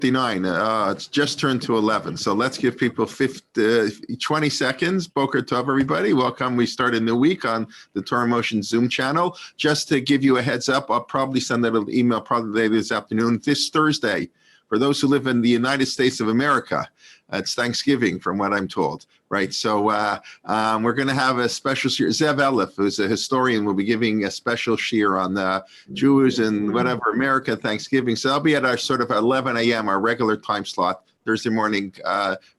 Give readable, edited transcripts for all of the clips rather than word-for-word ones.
59. It's just turned to 11. So let's give people 20 seconds. Boker Tov, everybody. Welcome. We start a new week on the Torah Motion Zoom channel. Just to give you a heads up, I'll probably send out an email probably later this afternoon. This Thursday, for those who live in the United States of America, it's Thanksgiving, from what I'm told, right? So we're going to have a special shir. Zev Elif, who's a historian, will be giving a special shir on the Jews and whatever, America, Thanksgiving. So I'll be at our sort of 11 a.m., our regular time slot, Thursday morning.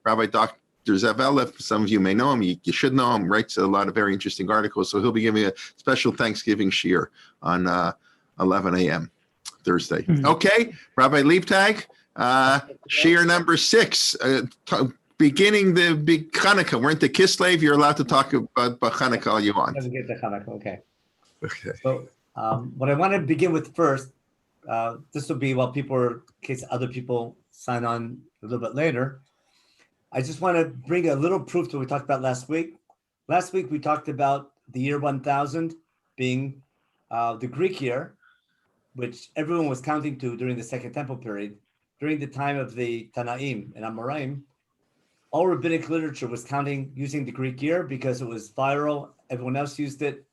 Rabbi Dr. Zev Elif, some of you may know him, you should know him, writes a lot of very interesting articles. So he'll be giving a special Thanksgiving shir on 11 a.m. Thursday. Okay, Rabbi Leibtag. Shir number 6, beginning the big Hanukkah. We're into Kislev. You're allowed to talk about Hanukkah all you want. Doesn't get to Hanukkah. Okay. Okay. So what I want to begin with first, this will be while people, in case other people sign on a little bit later. I just want to bring a little proof to what we talked about last week. Last week we talked about the year 1000 being the Greek year, which everyone was counting to during the Second Temple period. During the time of the Tanaim and Amoraim, all rabbinic literature was using the Greek year because it was viral. Everyone else used it.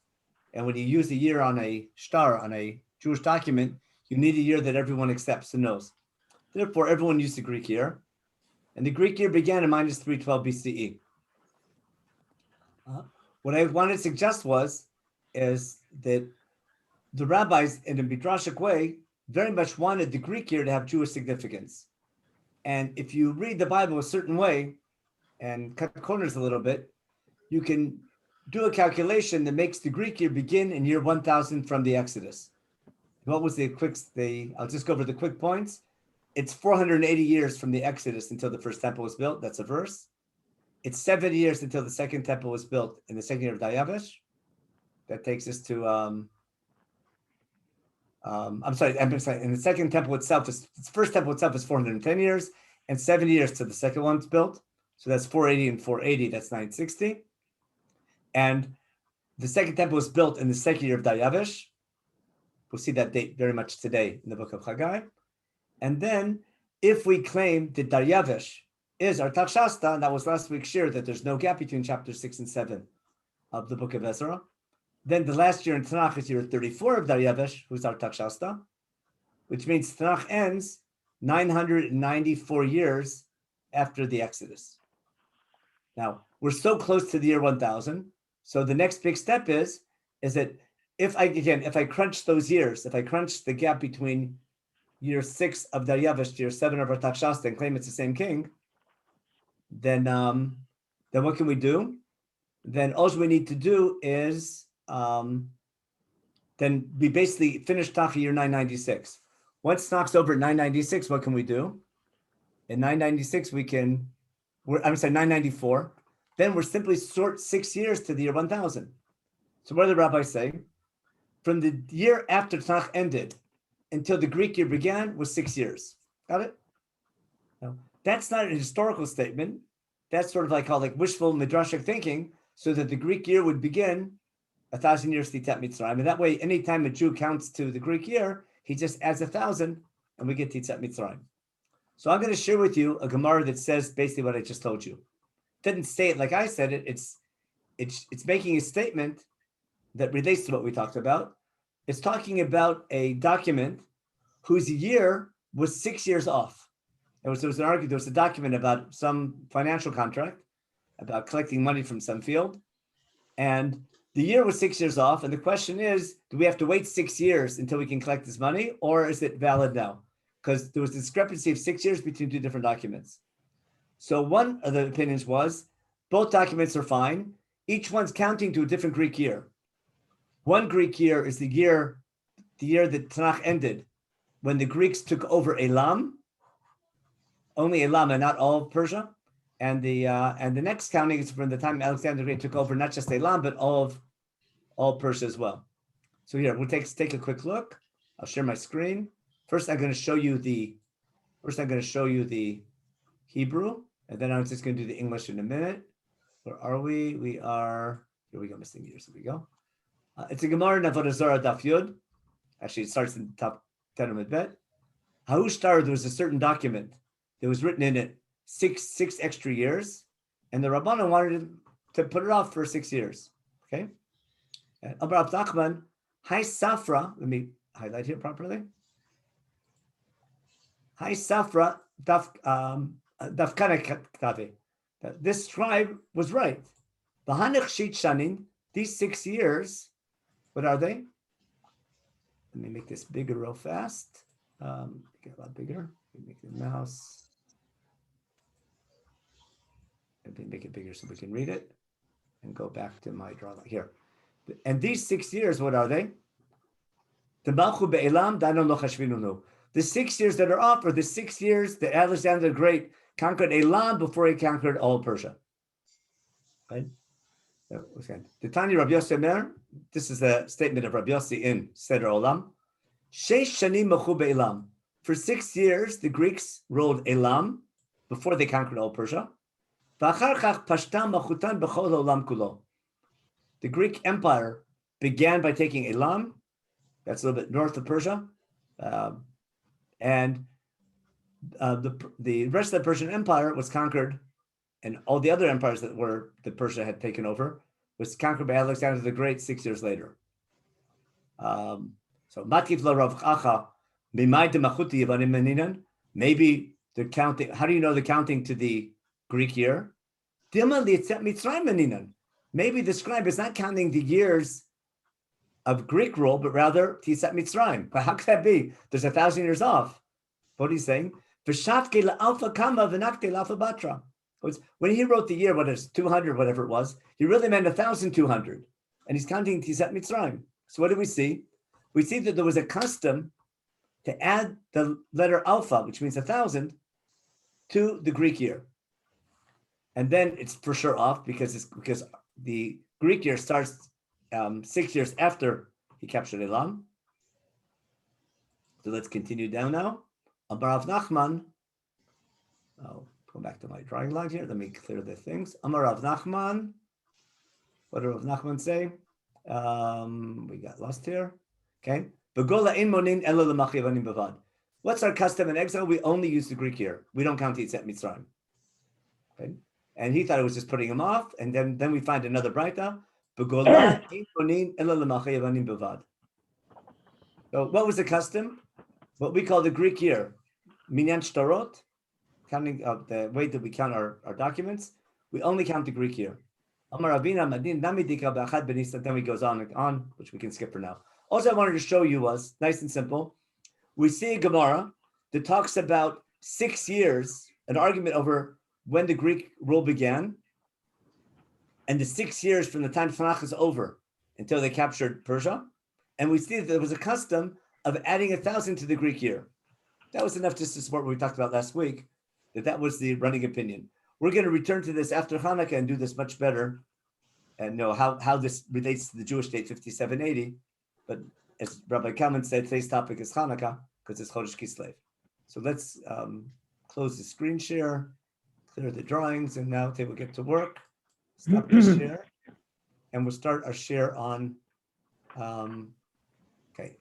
And when you use a year on a shtar, on a Jewish document, you need a year that everyone accepts and knows. Therefore, everyone used the Greek year. And the Greek year began in minus 312 BCE. What I wanted to suggest is that the rabbis, in a midrashic way, very much wanted the Greek year to have Jewish significance. And if you read the Bible a certain way and cut corners a little bit, you can do a calculation that makes the Greek year begin in year 1000 from the Exodus. What was I'll just go over the quick points. It's 480 years from the Exodus until the first temple was built. That's a verse. It's 70 years until the second temple was built in the second year of Dayavesh. That takes us to I'm sorry, in the second temple itself, the first temple itself is 410 years and 70 years to the second one's built. So that's 480 and 480, that's 960. And the second temple was built in the second year of Dayavesh. We'll see that date very much today in the book of Chagai. And then if we claim that Dayavesh is our Shasta, and that was last week's shir, that there's no gap between chapters 6 and 7 of the book of Ezra, then the last year in Tanakh is year 34 of Daryavesh, who's our Shasta, which means Tanakh ends 994 years after the Exodus. Now, we're so close to the year 1000. So the next big step is that if I crunch those years, if I crunch the gap between year 6 of Daryavesh to year 7 of our Shasta and claim it's the same king, then what can we do? Then all we need to do is then we basically finish Tanakh year 996. Once Tanakh's over at 996, what can we do? In 996, 994. Then we're simply short 6 years to the year 1000. So what do the rabbis say? From the year after Tanakh ended until the Greek year began was 6 years. Got it? Now, that's not a historical statement. That's sort of like wishful midrashic thinking, so that the Greek year would begin 1,000 years Titat Mitzrayim. And that way, anytime a Jew counts to the Greek year, he just adds 1,000 and we get Titat Mitzrayim. So I'm going to share with you a Gemara that says basically what I just told you. It didn't say it like I said it. It's making a statement that relates to what we talked about. It's talking about a document whose year was 6 years off. There was a document about some financial contract, about collecting money from some field. And the year was 6 years off, and the question is, do we have to wait 6 years until we can collect this money, or is it valid now? Because there was a discrepancy of 6 years between two different documents. So one of the opinions was, both documents are fine. Each one's counting to a different Greek year. One Greek year is the year that Tanakh ended, when the Greeks took over Elam, only Elam and not all of Persia. And the next counting is from the time Alexander the Great took over not just Elam, but all Persia as well. So here, we'll take a quick look. I'll share my screen. First, I'm going to show you the Hebrew, and then I'm just going to do the English in a minute. Where are we? We are, here we go, missing years. Here we go. It's a Gemara in Avodah Zarah Daf Yud. Actually, it starts in the top 10 of Bet. Haushtar, there was a certain document that was written in it six extra years, and the Rabbanan wanted to put it off for 6 years. Okay. Amar Rav Nachman, Hai Safra. Let me highlight here properly. Hai Safra Dafkana Ktavi. This scribe was right. V'hanich Shit Shanin. These 6 years. What are they? Let me make this bigger real fast. Get a lot bigger. Make the mouse. Let me make it bigger so we can read it. And go back to my drawing here. And these 6 years, what are they? The 6 years that are off are the 6 years that Alexander the Great conquered Elam before he conquered all Persia. Right? The Tanya Rabbi Yossi Mer, this is the statement of Rabbi Yossi in Seder Olam. Sheish Shanim Machu Be'elam. For 6 years, the Greeks ruled Elam before they conquered all Persia. The Greek Empire began by taking Elam, that's a little bit north of Persia, and the rest of the Persian Empire was conquered, and all the other empires that Persia had taken over was conquered by Alexander the Great 6 years later. So Matkif la Rav Chacha, maybe the counting. How do you know the counting to the Greek year? Maybe the scribe is not counting the years of Greek rule, but rather Tisat Mitzrayim. But how could that be? There's 1,000 years off. What he's saying? When he wrote the year, what is 200, whatever it was, he really meant 1,200. And he's counting Tisat Mitzrayim. So what do we see? We see that there was a custom to add the letter alpha, which means 1,000, to the Greek year. And then it's for sure off because the Greek year starts 6 years after he captured Elam. So let's continue down now. Amar Rav Nachman. I'll go back to my drawing log here. Let me clear the things. Amar Rav Nachman. What did Rav Nachman say? We got lost here. Okay. What's our custom in exile? We only use the Greek year. We don't count Yitzhak Mitzrayim. Okay. And he thought it was just putting him off. And then we find another braita. So what was the custom? What we call the Greek year. Minyan Shtarot, counting of the way that we count our documents. We only count the Greek year. Then he goes on and on, which we can skip for now. Also, I wanted to show you was nice and simple. We see a Gemara that talks about 6 years, an argument over when the Greek rule began, and the 6 years from the time Tanakh is over until they captured Persia. And we see that there was a custom of adding 1,000 to the Greek year. That was enough just to support what we talked about last week, that was the running opinion. We're going to return to this after Hanukkah and do this much better and know how this relates to the Jewish date 5780. But as Rabbi Kalman said, today's topic is Hanukkah because it's Chodesh Kislev. So let's close the screen share, clear the drawings, and now we'll get to work. Stop the share, and we'll start our share on. Okay,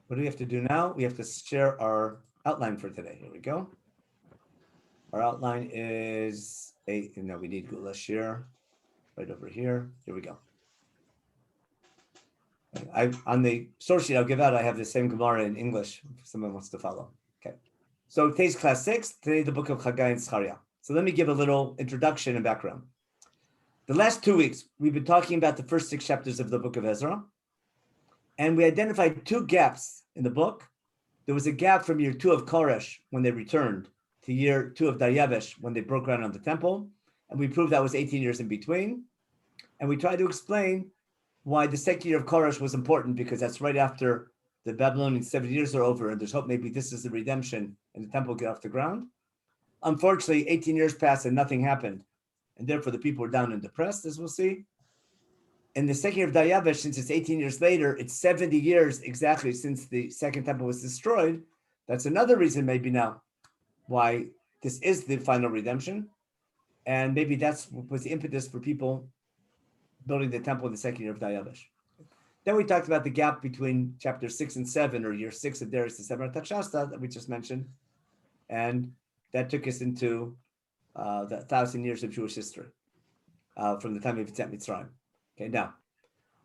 what do we have to do now? We have to share our outline for today. Here we go. Our outline is we need Gula share right over here. Here we go. On the source sheet I'll give out, I have the same Gemara in English if someone wants to follow. Okay. So today's class 6, today the book of Chagai and Zechariah. So let me give a little introduction and background. The last 2 weeks, we've been talking about the first 6 chapters of the book of Ezra. And we identified 2 gaps in the book. There was a gap from year 2 of Koresh when they returned to year 2 of Daryavesh when they broke ground on the temple. And we proved that was 18 years in between. And we tried to explain why the second year of Koresh was important, because that's right after the Babylonian 70 years are over, and there's hope maybe this is the redemption and the temple will get off the ground. Unfortunately, 18 years passed and nothing happened. And therefore the people were down and depressed, as we'll see. In the second year of Daryavesh, since it's 18 years later, it's 70 years exactly since the second temple was destroyed. That's another reason maybe now why this is the final redemption. And maybe that's was the impetus for people building the temple in the second year of Daryavesh. Then we talked about the gap between chapter 6 and 7, or year 6 of Darius to 7 of Tachshasta that we just mentioned. And that took us into the 1,000 years of Jewish history from the time of Yitzhak Mitzrayim. Okay, now,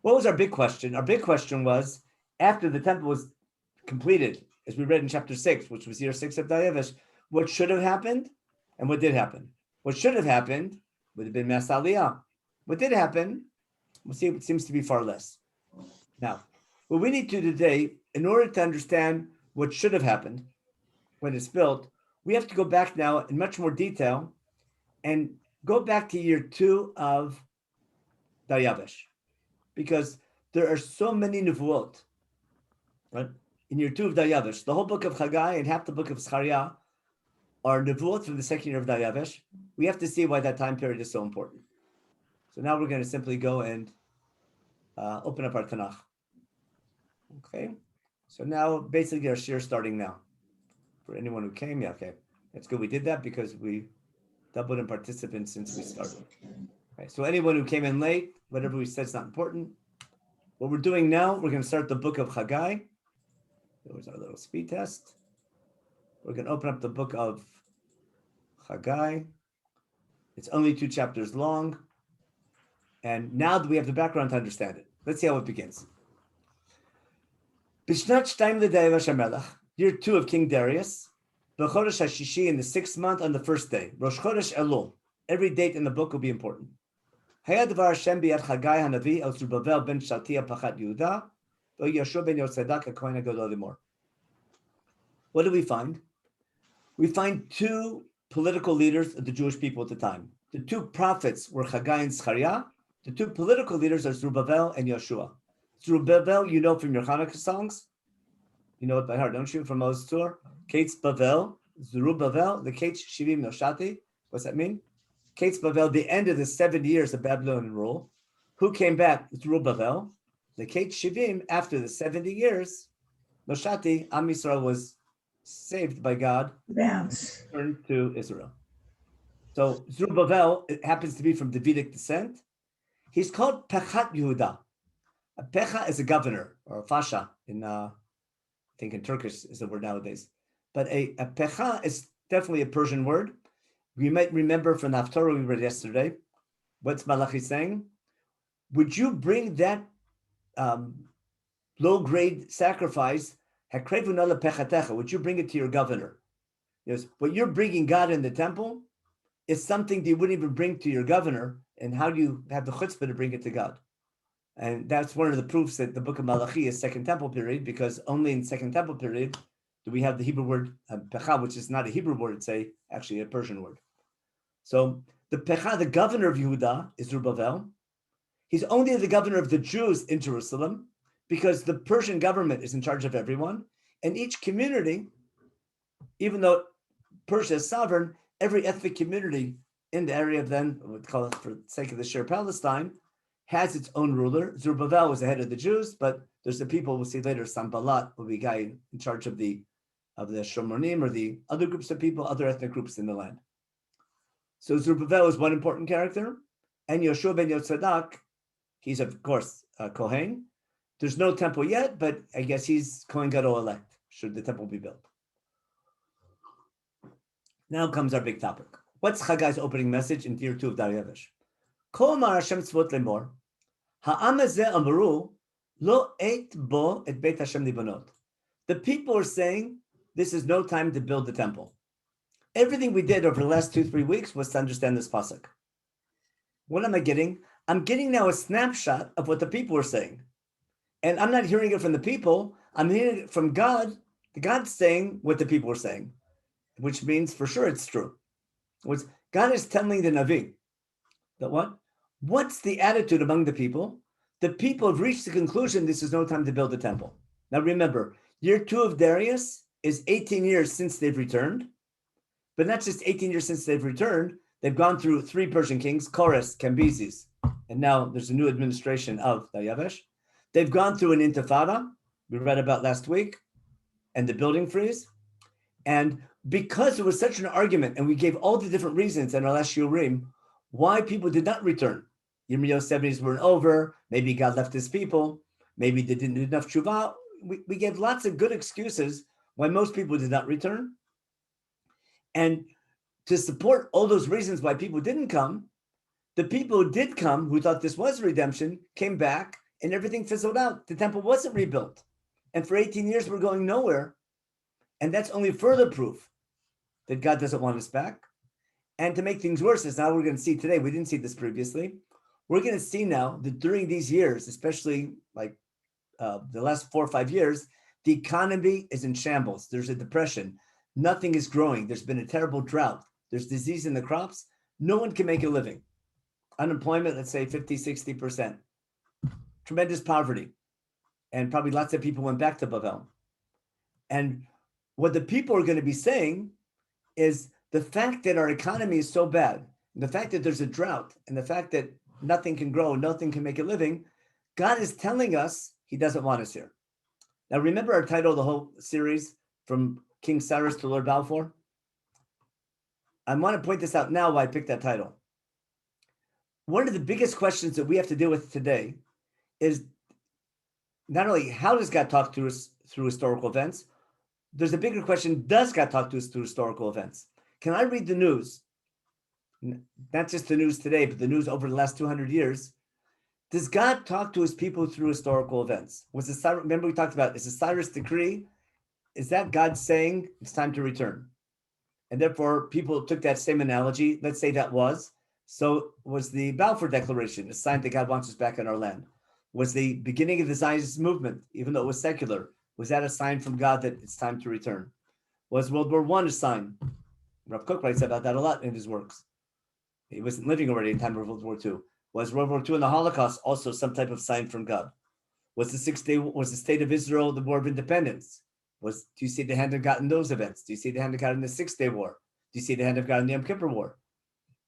what was our big question? Our big question was, after the temple was completed, as we read in chapter 6, which was year 6 of Dayavish, what should have happened and what did happen? What should have happened would have been Mas Aliyah. What did happen, we'll see, it seems to be far less. Now, what we need to today, in order to understand what should have happened when it's built, we have to go back now in much more detail and go back to year 2 of Dayavish, because there are so many nevuot, right? In year 2 of Dayavish, the whole book of Chagai and half the book of Zechariah are nevuot from the second year of Dayavish. We have to see why that time period is so important. So now we're going to simply go and open up our Tanakh. Okay, so now basically our shir starting now. For anyone who came, yeah, okay, that's good. We did that because we doubled in participants since we started. Okay, so anyone who came in late, whatever we said is not important. What we're doing now, we're going to start the book of Chagai. There was our little speed test. We're going to open up the book of Chagai. It's only 2 chapters long. And now that we have the background to understand it, let's see how it begins. Bishnat Shtaim L'Dayavish HaMelech, year 2 of King Darius, B'chodesh HaShishi, in the 6th month on the 1st day, Rosh Chodesh Elul. Every date in the book will be important. Hayad Dvar Hashem B'yad Chagai HaNavi El Zerubbabel ben Shaltiel Pachat Yehuda, V'Yashua ben Yotzedek HaKohen HaGadol Limor. What do we find? We find 2 political leaders of the Jewish people at the time. The 2 prophets were Chagai and Zechariah. The 2 political leaders are Zerubbabel and Yeshua. Zerubbabel, you know from your Hanukkah songs. You know it by heart, don't you? From Moses Tour. Kates Bavel, Zerubbabel, the Kates Shivim Noshati. What's that mean? Kates Bavel, the end of the 70 years of Babylonian rule. Who came back? Zerubbabel. The Kates Shivim, after the 70 years, Noshati, Am Yisrael was saved by God, turned to Israel. So Zerubbabel, it happens to be from Davidic descent. He's called Pechat Yehuda. A pecha is a governor or a fasha in, I think in Turkish is the word nowadays. But a pecha is definitely a Persian word. You might remember from the Haftarah we read yesterday. What's Malachi saying? Would you bring that low-grade sacrifice? Would you bring it to your governor? Yes, what you're bringing God in the temple is something that you wouldn't even bring to your governor. And how do you have the chutzpah to bring it to God? And that's one of the proofs that the book of Malachi is Second Temple period, because only in Second Temple period do we have the Hebrew word pecha, which is not a Hebrew word, it's actually a Persian word. So the pecha, the governor of Yehuda, is Zerubbabel. He's only the governor of the Jews in Jerusalem, because the Persian government is in charge of everyone. And each community, even though Persia is sovereign, every ethnic community in the area of then, we'll call it for the sake of the share Palestine, has its own ruler. Zerubbabel was the head of the Jews, but there's the people we'll see later, Sanballat will be a guy in charge of the Shomonim, or the other groups of people, other ethnic groups in the land. So Zerubbabel is one important character, and Yeshua ben Yotzedek, he's of course Kohen. There's no temple yet, but I guess he's Kohen Gadol elect, should the temple be built. Now comes our big topic. What's Chagai's opening message in year 2 of Dayavish? Kol Mar Hashem tzvot lemor, ha'am hazeh amru, lo eit bo et beit Hashem libanot. The people are saying, this is no time to build the temple. Everything we did over the last 2-3 weeks was to understand this pasuk. What am I getting? I'm getting now a snapshot of what the people are saying. And I'm not hearing it from the people, I'm hearing it from God. God's saying what the people are saying, which means for sure it's true. God is telling the Navi that what? What's the attitude among the people? The people have reached the conclusion this is no time to build a temple. Now remember, year 2 of Darius is 18 years since they've returned, but not just 18 years since they've returned, they've gone through 3 Persian kings, Cyrus, Cambyses, and now there's a new administration of Dayavish. They've gone through an intifada, we read about last week, and the building freeze. And because there was such an argument, and we gave all the different reasons in our last shiurim, why people did not return. Yirmiyahu's 70s weren't over, maybe God left his people, Maybe they didn't do enough tshuva. We gave lots of good excuses why most people did not return. And to support all those reasons why people didn't come, the people who did come, who thought this was redemption, came back and everything fizzled out. The temple wasn't rebuilt. And for 18 years, we're going nowhere. And that's only further proof that God doesn't want us back. And to make things worse, as now we're going to see today, we didn't see this previously. We're going to see now that during these years, especially like the last 4 or 5 years, the economy is in shambles. There's a depression. Nothing is growing. There's been a terrible drought. There's disease in the crops. No one can make a living. Unemployment, let's say 50, 60%. Tremendous poverty. And probably lots of people went back to Bavel. And what the people are going to be saying is the fact that our economy is so bad, the fact that there's a drought, and the fact that nothing can grow, nothing can make a living, God is telling us he doesn't want us here. Now, remember our title of the whole series, From King Cyrus to Lord Balfour? I want to point this out now why I picked that title. One of the biggest questions that we have to deal with today is not only how does God talk to us through historical events, there's a bigger question, does God talk to us through historical events? Can I read the news, not just the news today, but the news over the last 200 years? Does God talk to his people through historical events? Remember we talked about, is the Cyrus decree, is that God saying it's time to return? And therefore, people took that same analogy. Let's say that was. So was the Balfour Declaration a sign that God wants us back in our land? Was the beginning of the Zionist movement, even though it was secular, was that a sign from God that it's time to return? Was World War I a sign? Rav Kook writes about that a lot in his works. He wasn't living already in time of World War II. Was World War II and the Holocaust also some type of sign from God? Was the State of Israel the War of Independence? Do you see the hand of God in those events? Do you see the hand of God in the 6-Day War? Do you see the hand of God in the Yom Kippur War?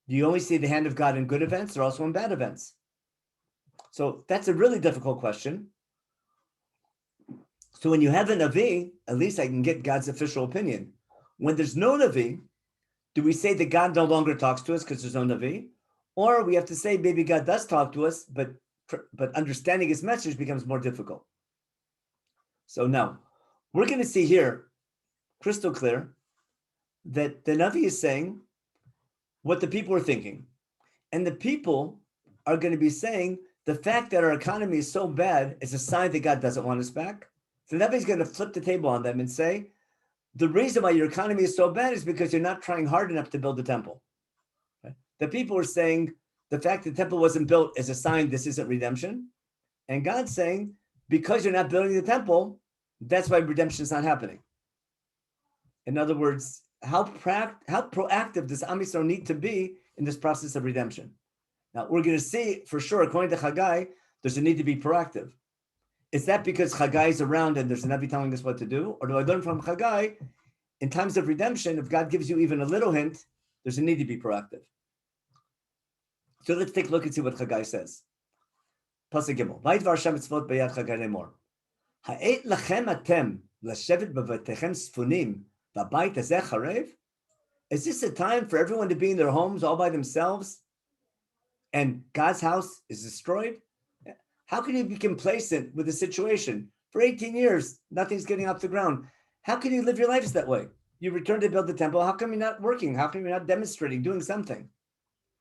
Do you only see the hand of God in good events or also in bad events? So that's a really difficult question. So when you have a Navi, at least I can get God's official opinion. When there's no Navi, do we say that God no longer talks to us because there's no Navi? Or we have to say maybe God does talk to us, but understanding his message becomes more difficult. So now, we're going to see here, crystal clear, that the Navi is saying what the people are thinking. And the people are going to be saying the fact that our economy is so bad is a sign that God doesn't want us back. So the Navi is going to flip the table on them and say, the reason why your economy is so bad is because you're not trying hard enough to build the temple. Okay? The people are saying the fact that the temple wasn't built is a sign this isn't redemption. And God's saying, because you're not building the temple, that's why redemption is not happening. In other words, how proactive does Am Yisrael need to be in this process of redemption? Now, we're going to see for sure, according to Chagai, there's a need to be proactive. Is that because Chagai is around and there's a Navi telling us what to do? Or do I learn from Chagai, in times of redemption, if God gives you even a little hint, there's a need to be proactive. So let's take a look and see what Chagai says. Pasuk Gimel. Vayidvar Hashem mitzvot b'yad Chagai lemor. Ha'et lachem atem l'shevet b'vatechem sfunim v'bayit hazeh charev? Is this a time for everyone to be in their homes all by themselves and God's house is destroyed? How can you be complacent with the situation? For 18 years, nothing's getting off the ground. How can you live your lives that way? You return to build the temple. How come you're not working? How come you're not demonstrating, doing something?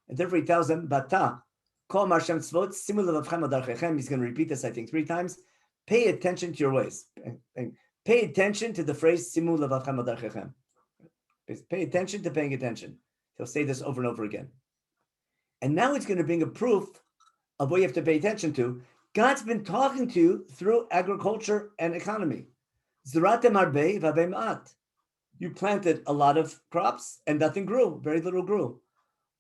And therefore he tells them, Bata, kol marshem tzvot, simu levavchem adarchechem. He's going to repeat this, I think, 3 times. Pay attention to your ways. Pay attention to the phrase, simu levavchem adarchechem. Pay attention to paying attention. He'll say this over and over again. And now it's going to bring a proof of what you have to pay attention to. God's been talking to you through agriculture and economy. Zeratem arbei vavei ma'at. You planted a lot of crops and nothing grew. Very little grew.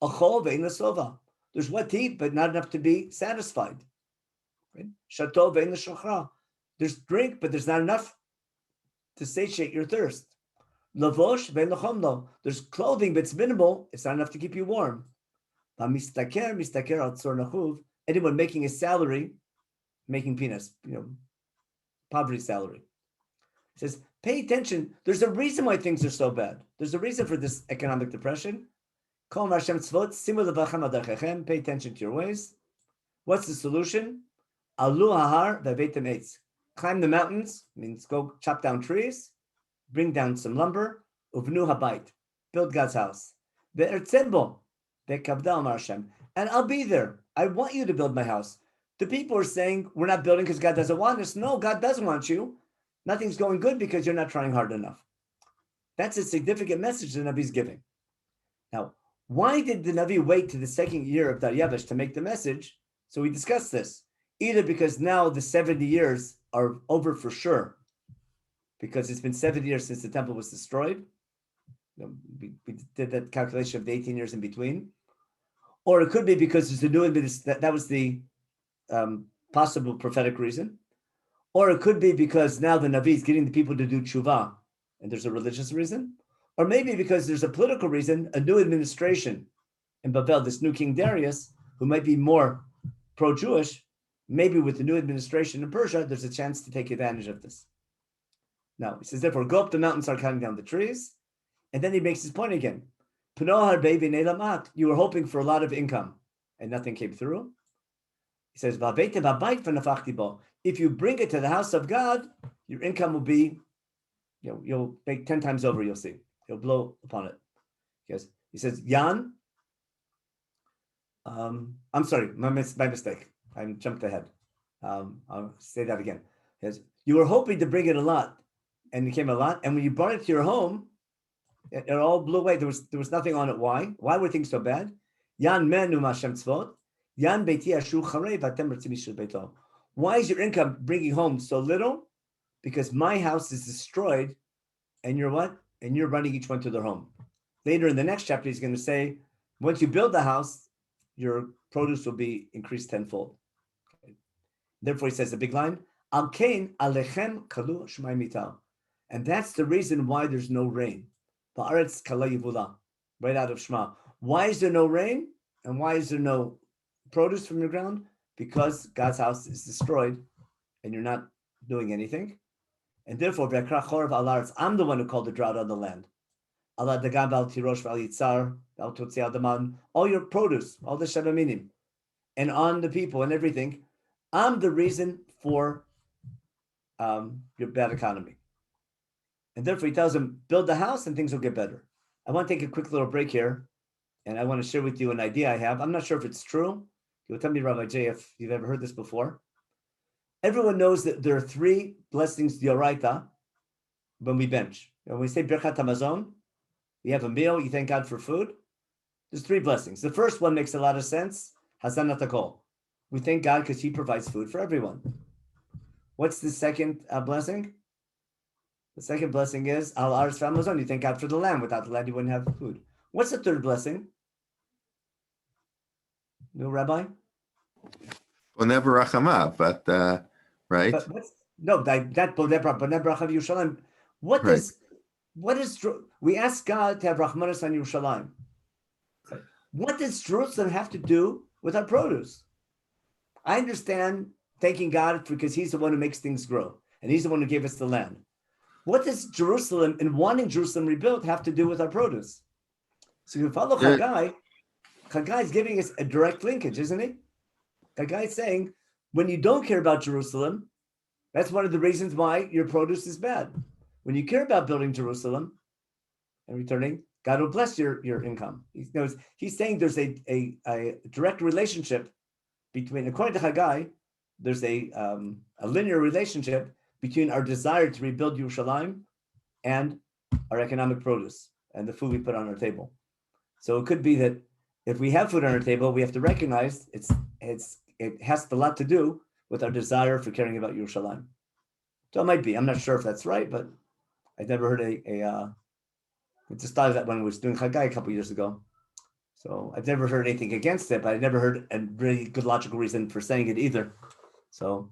Achol ve'ein l'sova. There's what to eat, but not enough to be satisfied. Shato ve'ein l'shochra. There's drink, but there's not enough to satiate your thirst. Lavosh ve'ein l'chomlo. There's clothing, but it's minimal. It's not enough to keep you warm. Mistaker al tzor nachuv. Anyone making a salary, making peanuts, poverty salary. It says, pay attention. There's a reason why things are so bad. There's a reason for this economic depression. Pay attention to your ways. What's the solution? Alu hahar ve'aveitem eitz. Climb the mountains, means go chop down trees, bring down some lumber, uvnu habayit, build God's house. Ve'ertzem bo, ve'kavda amar Hashem. And I'll be there. I want you to build my house. The people are saying, we're not building because God doesn't want us. No, God does want you. Nothing's going good because you're not trying hard enough. That's a significant message the Navi's giving. Now, why did the Navi wait to the second year of Daryavesh to make the message? So we discussed this. Either because now the 70 years are over for sure, because it's been 70 years since the temple was destroyed. We did that calculation of the 18 years in between. Or it could be because there's a new administration. That was the possible prophetic reason. Or it could be because now the Navi is getting the people to do tshuva, and there's a religious reason. Or maybe because there's a political reason, a new administration in Babel, this new King Darius, who might be more pro-Jewish, maybe with the new administration in Persia, there's a chance to take advantage of this. Now, he says, therefore, go up the mountain, start cutting down the trees. And then he makes his point again. You were hoping for a lot of income, and nothing came through. He says, if you bring it to the house of God, your income will be, you'll make 10 times over, you'll see. You'll blow upon it. He says, Yan, I'm sorry, my mistake. I jumped ahead. I'll say that again. He says, you were hoping to bring it a lot, and it came a lot, and when you brought it to your home, it all blew away. There was nothing on it. Why? Why were things so bad? Yan menu Hashem tzvot. Yan beiti ashu charei v'atem rotzim mishul beito. Why is your income bringing home so little? Because my house is destroyed, and you're what? And you're running each one to their home. Later in the next chapter, he's going to say, once you build the house, your produce will be increased tenfold. Okay. Therefore, he says the big line, Al kain alechem kalu shmai mital. And that's the reason why there's no rain. Ba'aretz kala yivula, right out of Shema. Why is there no rain? And why is there no produce from the ground? Because God's house is destroyed and you're not doing anything. And therefore, I'm the one who called the drought on the land. All your produce, all the shabaminim, and on the people and everything, I'm the reason for your bad economy. And therefore, he tells him, build the house and things will get better. I want to take a quick little break here, and I want to share with you an idea I have. I'm not sure if it's true. You'll tell me, Rabbi J, if you've ever heard this before. Everyone knows that there are 3 blessings d'oraita when we bench. When we say Birchat Hamazon, we have a meal, you thank God for food. There's 3 blessings. The first one makes a lot of sense. Hazanat hakol. We thank God because he provides food for everyone. What's the second blessing? The second blessing is Al Aretz Hamazon. You thank God for the land. Without the land, you wouldn't have food. What's the third blessing? No, Rabbi? Well, never rachama, but right? But what's, no, that Yerushalayim. What Right. is? We ask God to have Rahmanas on Yerushalayim. What does Jerusalem have to do with our produce? I understand thanking God because he's the one who makes things grow, and he's the one who gave us the land. What does Jerusalem and wanting Jerusalem rebuilt have to do with our produce? So if you follow Chagai, Chagai is giving us a direct linkage, isn't he? Chagai is saying, when you don't care about Jerusalem, that's one of the reasons why your produce is bad. When you care about building Jerusalem and returning, God will bless your income. He's saying there's a direct relationship between, according to Chagai, there's a linear relationship between our desire to rebuild Yerushalayim and our economic produce and the food we put on our table. So it could be that if we have food on our table, we have to recognize it has a lot to do with our desire for caring about Yerushalayim. So it might be. I'm not sure if that's right, but I've never heard I just thought of that when I was doing Chagai a couple of years ago. So I've never heard anything against it, but I've never heard a really good logical reason for saying it either. So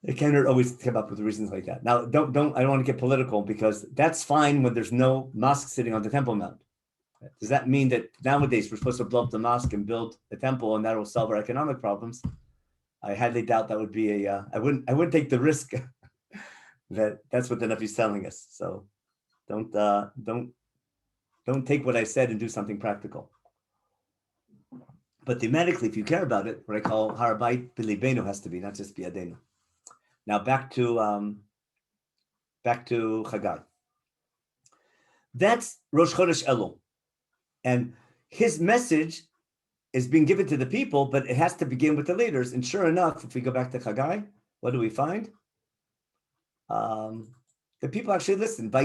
it can't hurt always to come up with reasons like that. Now, I don't want to get political because that's fine when there's no mosque sitting on the Temple Mount. Does that mean that nowadays we're supposed to blow up the mosque and build a temple and that will solve our economic problems? I highly doubt that would be I wouldn't take the risk that's what the Navi is telling us. So don't take what I said and do something practical. But thematically, if you care about it, what I call Harabait Bilibenu has to be, not just Biadenu. Now back to Chagai. That's Rosh Chodesh Elul. And his message is being given to the people, but it has to begin with the leaders. And sure enough, if we go back to Chagai, what do we find? The people actually listen. The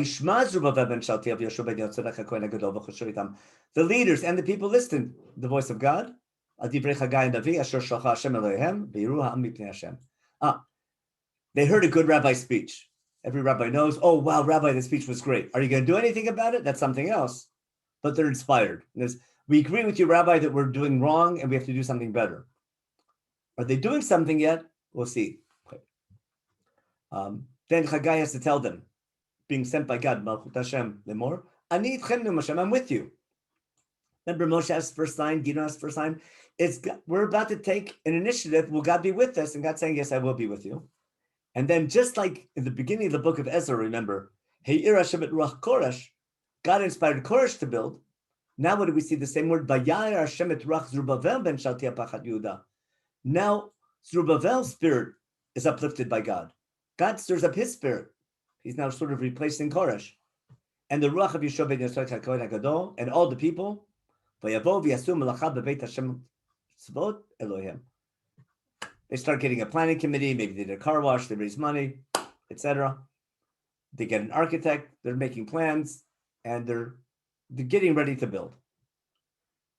leaders and the people listened. The voice of God. They heard a good rabbi speech. Every rabbi knows, oh, wow, Rabbi, the speech was great. Are you going to do anything about it? That's something else. But they're inspired. We agree with you, Rabbi, that we're doing wrong and we have to do something better. Are they doing something yet? We'll see. Okay. Then Chagai has to tell them, being sent by God, Malchut Hashem, Lemor, Ani itchem Ne'um Hashem, I'm with you. Remember Moshe asked first sign, Gideon asked first sign. We're about to take an initiative. Will God be with us? And God's saying, yes, I will be with you. And then just like in the beginning of the book of Ezra, remember, He'ir Hashem et Ruach Koresh, God inspired Koresh to build. Now what do we see? The same word, Vayayir Hashem et Ruach Zerubbabel ben Shaltiel Pachat Yehuda. Now Zerubbabel's spirit is uplifted by God. God stirs up his spirit. He's now sort of replacing Koresh. And the Ruach of Yeshua ben Yosef HaKohen HaGadol and all the people, Vayavo v'yasu melacha bebeit Hashem tzvot Elohim. They start getting a planning committee, maybe they did a car wash, they raise money, etc. They get an architect, they're making plans, and they're getting ready to build.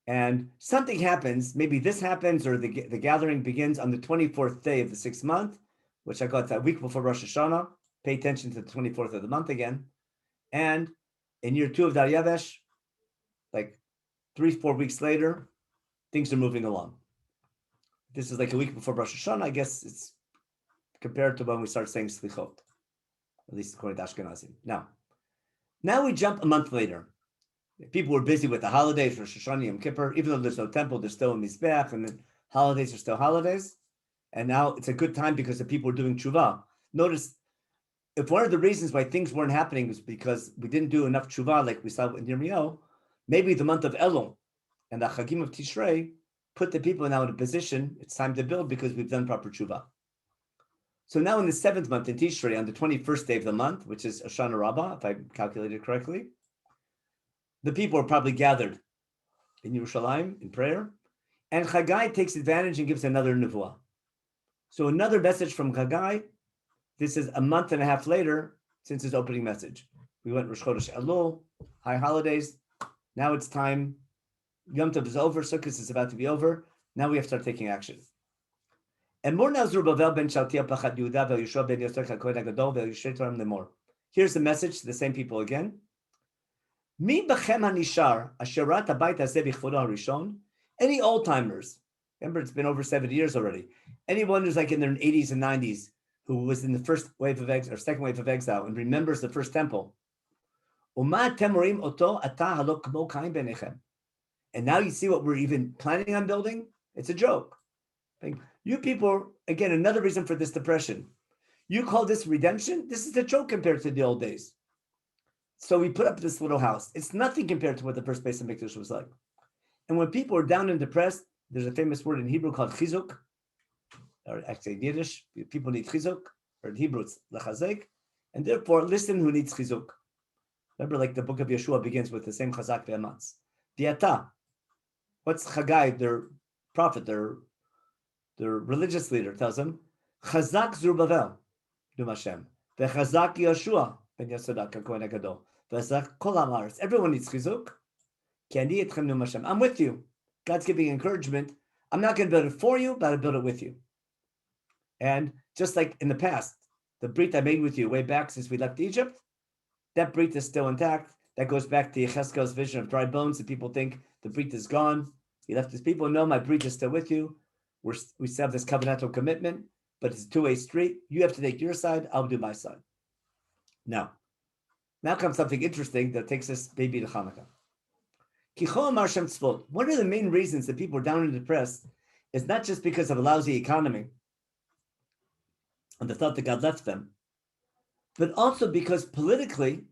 And something happens, maybe this happens, or the gathering begins on the 24th day of the 6th month, which I got that week before Rosh Hashanah. Pay attention to the 24th of the month again. And in year 2 of Daryavesh, like 3-4 weeks later, things are moving along. This is like a week before Rosh Hashanah. I guess it's compared to when we start saying Slichot, at least according to Ashkenazim. Now we jump a month later. People were busy with the holidays, Rosh Hashanah, Yom Kippur. Even though there's no temple, there's still a Mizbeach, and the holidays are still holidays. And now it's a good time because the people are doing tshuva. Notice, if one of the reasons why things weren't happening was because we didn't do enough tshuva, like we saw in Yirmiyahu, maybe the month of Elul and the Chagim of Tishrei put the people now in a position, it's time to build because we've done proper tshuva. So now in the 7th month in Tishrei, on the 21st day of the month, which is Hoshana Rabbah, if I calculated correctly, the people are probably gathered in Yerushalayim in prayer, and Chagai takes advantage and gives another nevuah. So another message from Chagai. This is a month and a half later since his opening message. We went Rosh Chodesh Elul, high holidays. Now it's time. Yom Tov is over. Sukkot is about to be over. Now we have to start taking action. And more now, Zerubbabel ben Shaltiel Pachat Yehuda veYeshua ben Yosef HaKohen HaGadol veYishrei Torah Lemor. Here's the message to the same people again. Mi b'chem hanishar asher rat habayit hazeh b'chvodo harishon. Any old timers? Remember, it's been over 70 years already. Anyone who's like in their 80s and 90s who was in the first wave of exile or second wave of exile and remembers the first temple. And now you see what we're even planning on building? It's a joke. You people, again, another reason for this depression. You call this redemption? This is a joke compared to the old days. So we put up this little house. It's nothing compared to what the first base of Mikdash was like. And when people are down and depressed, there's a famous word in Hebrew called chizuk, or actually in Yiddish, people need chizuk, or in Hebrew it's lechazek, and therefore listen who needs chizuk. Remember, like the book of Yeshua begins with the same chazak ve'amatz. Diata. What's Chagai, their prophet, their religious leader, tells them, Chazak Zerubbabel, Dum Hashem, ve'chazak Yeshua, ben Yosadak, HaKohen HaGadol, ve'chazak kol ha'aretz. Everyone needs chizuk. Ki ani etchem Dum Hashem. I'm with you. God's giving encouragement. I'm not going to build it for you, but I'll build it with you. And just like in the past, the brit I made with you way back since we left Egypt, that brit is still intact. That goes back to Yechezkel's vision of dry bones. And people think the brit is gone. He left his people. No, my brit is still with you. We still have this covenantal commitment, but it's a two-way street. You have to take your side. I'll do my side. Now comes something interesting that takes us maybe to Hanukkah. One of the main reasons that people are down and depressed is not just because of a lousy economy and the thought that God left them, but also because politically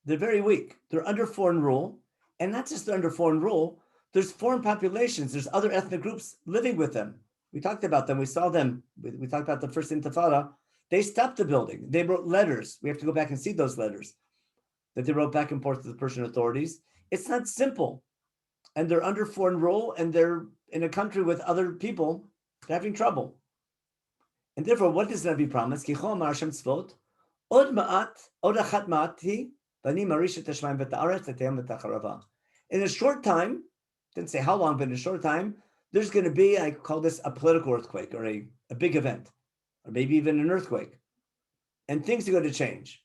they're very weak. They're under foreign rule, and not just under foreign rule, there's foreign populations, there's other ethnic groups living with them. We talked about them, we saw them. We talked about the first Intifada. They stopped the building. They wrote letters. We have to go back and see those letters that they wrote back and forth to the Persian authorities. It's not simple. And they're under foreign rule, and they're in a country with other people having trouble. And therefore, what does Nabi promise? In a short time, didn't say how long, but in a short time, there's going to be, I call this a political earthquake, or a big event, or maybe even an earthquake. And things are going to change.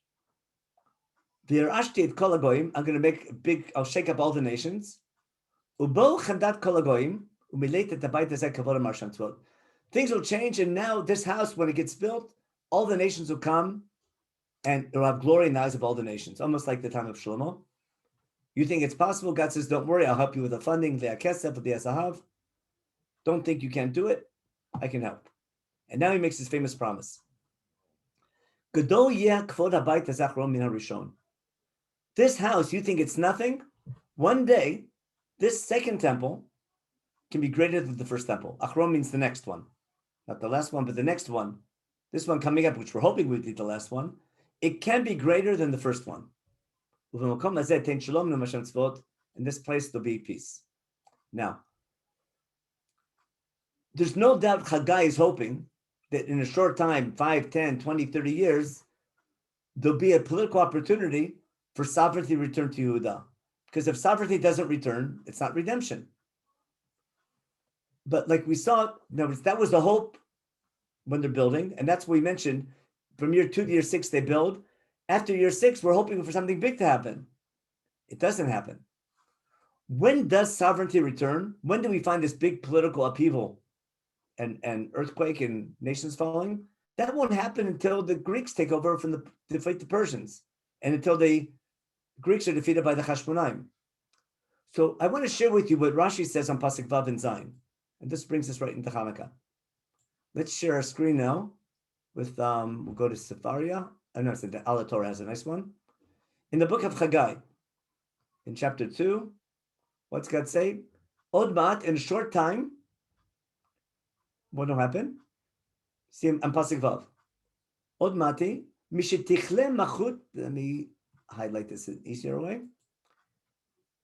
I'm going to make a big, I'll shake up all the nations. Things will change, and now this house, when it gets built, all the nations will come, and it will have glory in the eyes of all the nations, almost like the time of Shlomo. You think it's possible? God says, don't worry, I'll help you with the funding, the akesef, the asahav. Don't think you can't do it. I can help. And now he makes his famous promise. This house, you think it's nothing? One day, this second temple can be greater than the first temple. Achron means the next one. Not the last one, but the next one. This one coming up, which we're hoping would be the last one. It can be greater than the first one. In this place, there'll be peace. Now, there's no doubt Chagai is hoping that in a short time, 5, 10, 20, 30 years, there'll be a political opportunity for sovereignty return to Yehuda. Because if sovereignty doesn't return, it's not redemption. But like we saw, that was the hope when they're building, and that's what we mentioned. From year 2 to year 6, they build. After year 6, we're hoping for something big to happen. It doesn't happen. When does sovereignty return? When do we find this big political upheaval and earthquake and nations falling? That won't happen until the Greeks take over from defeat the Persians, and until the Greeks are defeated by the Hashmonaim. So I want to share with you what Rashi says on Pasuk Vav and Zayin. And this brings us right into Hanukkah. Let's share our screen now with, we'll go to Sefaria. I know the Ala Torah has a nice one. In the book of Chagai, in chapter 2, what's God say? Odmat, in a short time, what will happen? See on Pasuk Vav. Odmati, mishetichle machut, let me highlight this in easier way.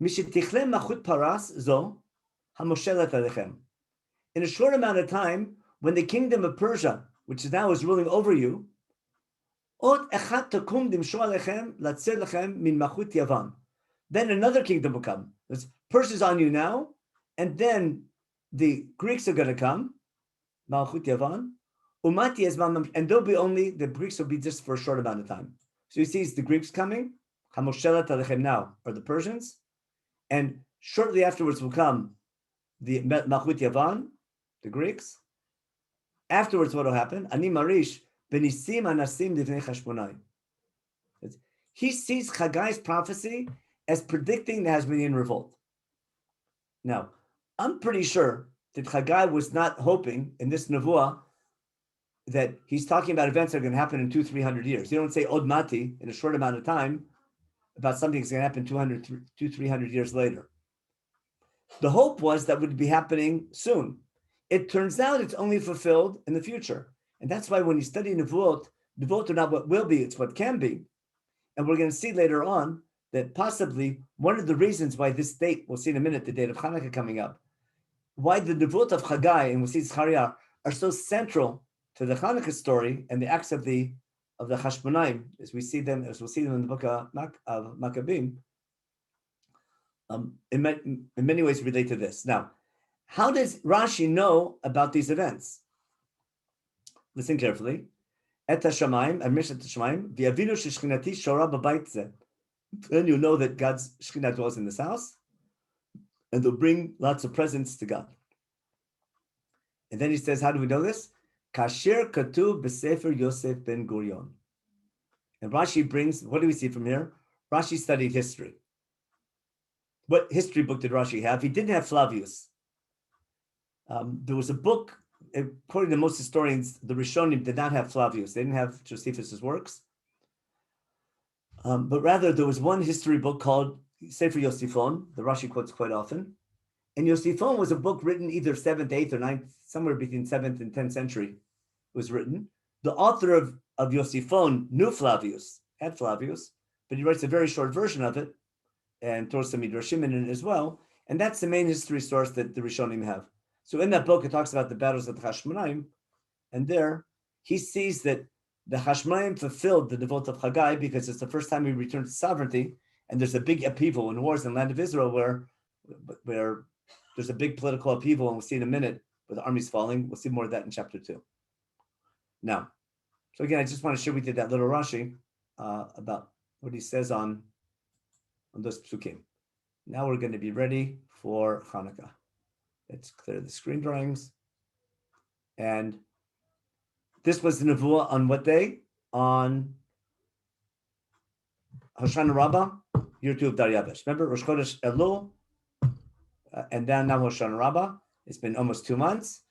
Mishetichle machut paras zo, hamoshelet alechem. In a short amount of time, when the kingdom of Persia, which now is ruling over you, then another kingdom will come. Persia's on you now, and then the Greeks are going to come, Malchut Yavan, and they'll be only, the Greeks will be just for a short amount of time. So you see, it's the Greeks coming, Hamoshelet Alechem now, are the Persians, and shortly afterwards will come the Malchut Yavan, the Greeks. Afterwards, what will happen? Ani Marish, Benisim Anasim Divnei Chashmonai. He sees Chagai's prophecy as predicting the Hasmonean revolt. Now, I'm pretty sure that Chagai was not hoping in this nevuah that he's talking about events that are going to happen in 200-300 years. You don't say Od Mati in a short amount of time about something that's going to happen 200-300 years later. The hope was that would be happening soon. It turns out it's only fulfilled in the future. And that's why when you study nevuot are not what will be, it's what can be. And we're going to see later on that possibly one of the reasons why this date, we'll see in a minute, the date of Hanukkah coming up, why the nevuot of Chagai and we'll see Zechariah are so central to the Hanukkah story and the acts of the Hashmonaim, as we'll see them in the book of Maccabim, in many ways relate to this. Now, how does Rashi know about these events? Listen carefully. Et hashamayim, amish et hashamayim, v'yavinu sheshchinati shora b'bayit zeh. Then you know that God's Shekhinah dwells in this house, and they'll bring lots of presents to God. And then he says, how do we know this? Kasher katuv b'sefer Yosef ben Gurion. And Rashi brings, what do we see from here? Rashi studied history. What history book did Rashi have? He didn't have Flavius. There was a book, according to most historians, the Rishonim did not have Flavius. They didn't have Josephus' works. But rather, there was one history book called Sefer Yosifon, the Rashi quotes quite often. And Josephon was a book written either 7th, 8th, or 9th, somewhere between 7th and 10th century was written. The author of Josephon knew Flavius, had Flavius, but he writes a very short version of it and throws some Midrashim in it as well. And that's the main history source that the Rishonim have. So in that book, it talks about the battles of the Hashmonaim. And there, he sees that the Hashmonaim fulfilled the devote of Chagai because it's the first time we return to sovereignty. And there's a big upheaval in wars in the land of Israel where there's a big political upheaval. And we'll see in a minute with the armies falling. We'll see more of that in chapter 2. Now, so again, I just want to share with you that little Rashi about what he says on those psukim. Now we're going to be ready for Hanukkah. Let's clear the screen drawings. And this was the Nevuah on what day? On Hoshana Rabbah, year 2 of Daryavesh. Remember, Rosh Chodesh Elul, and then now Hoshana Rabbah. It's been almost 2 months.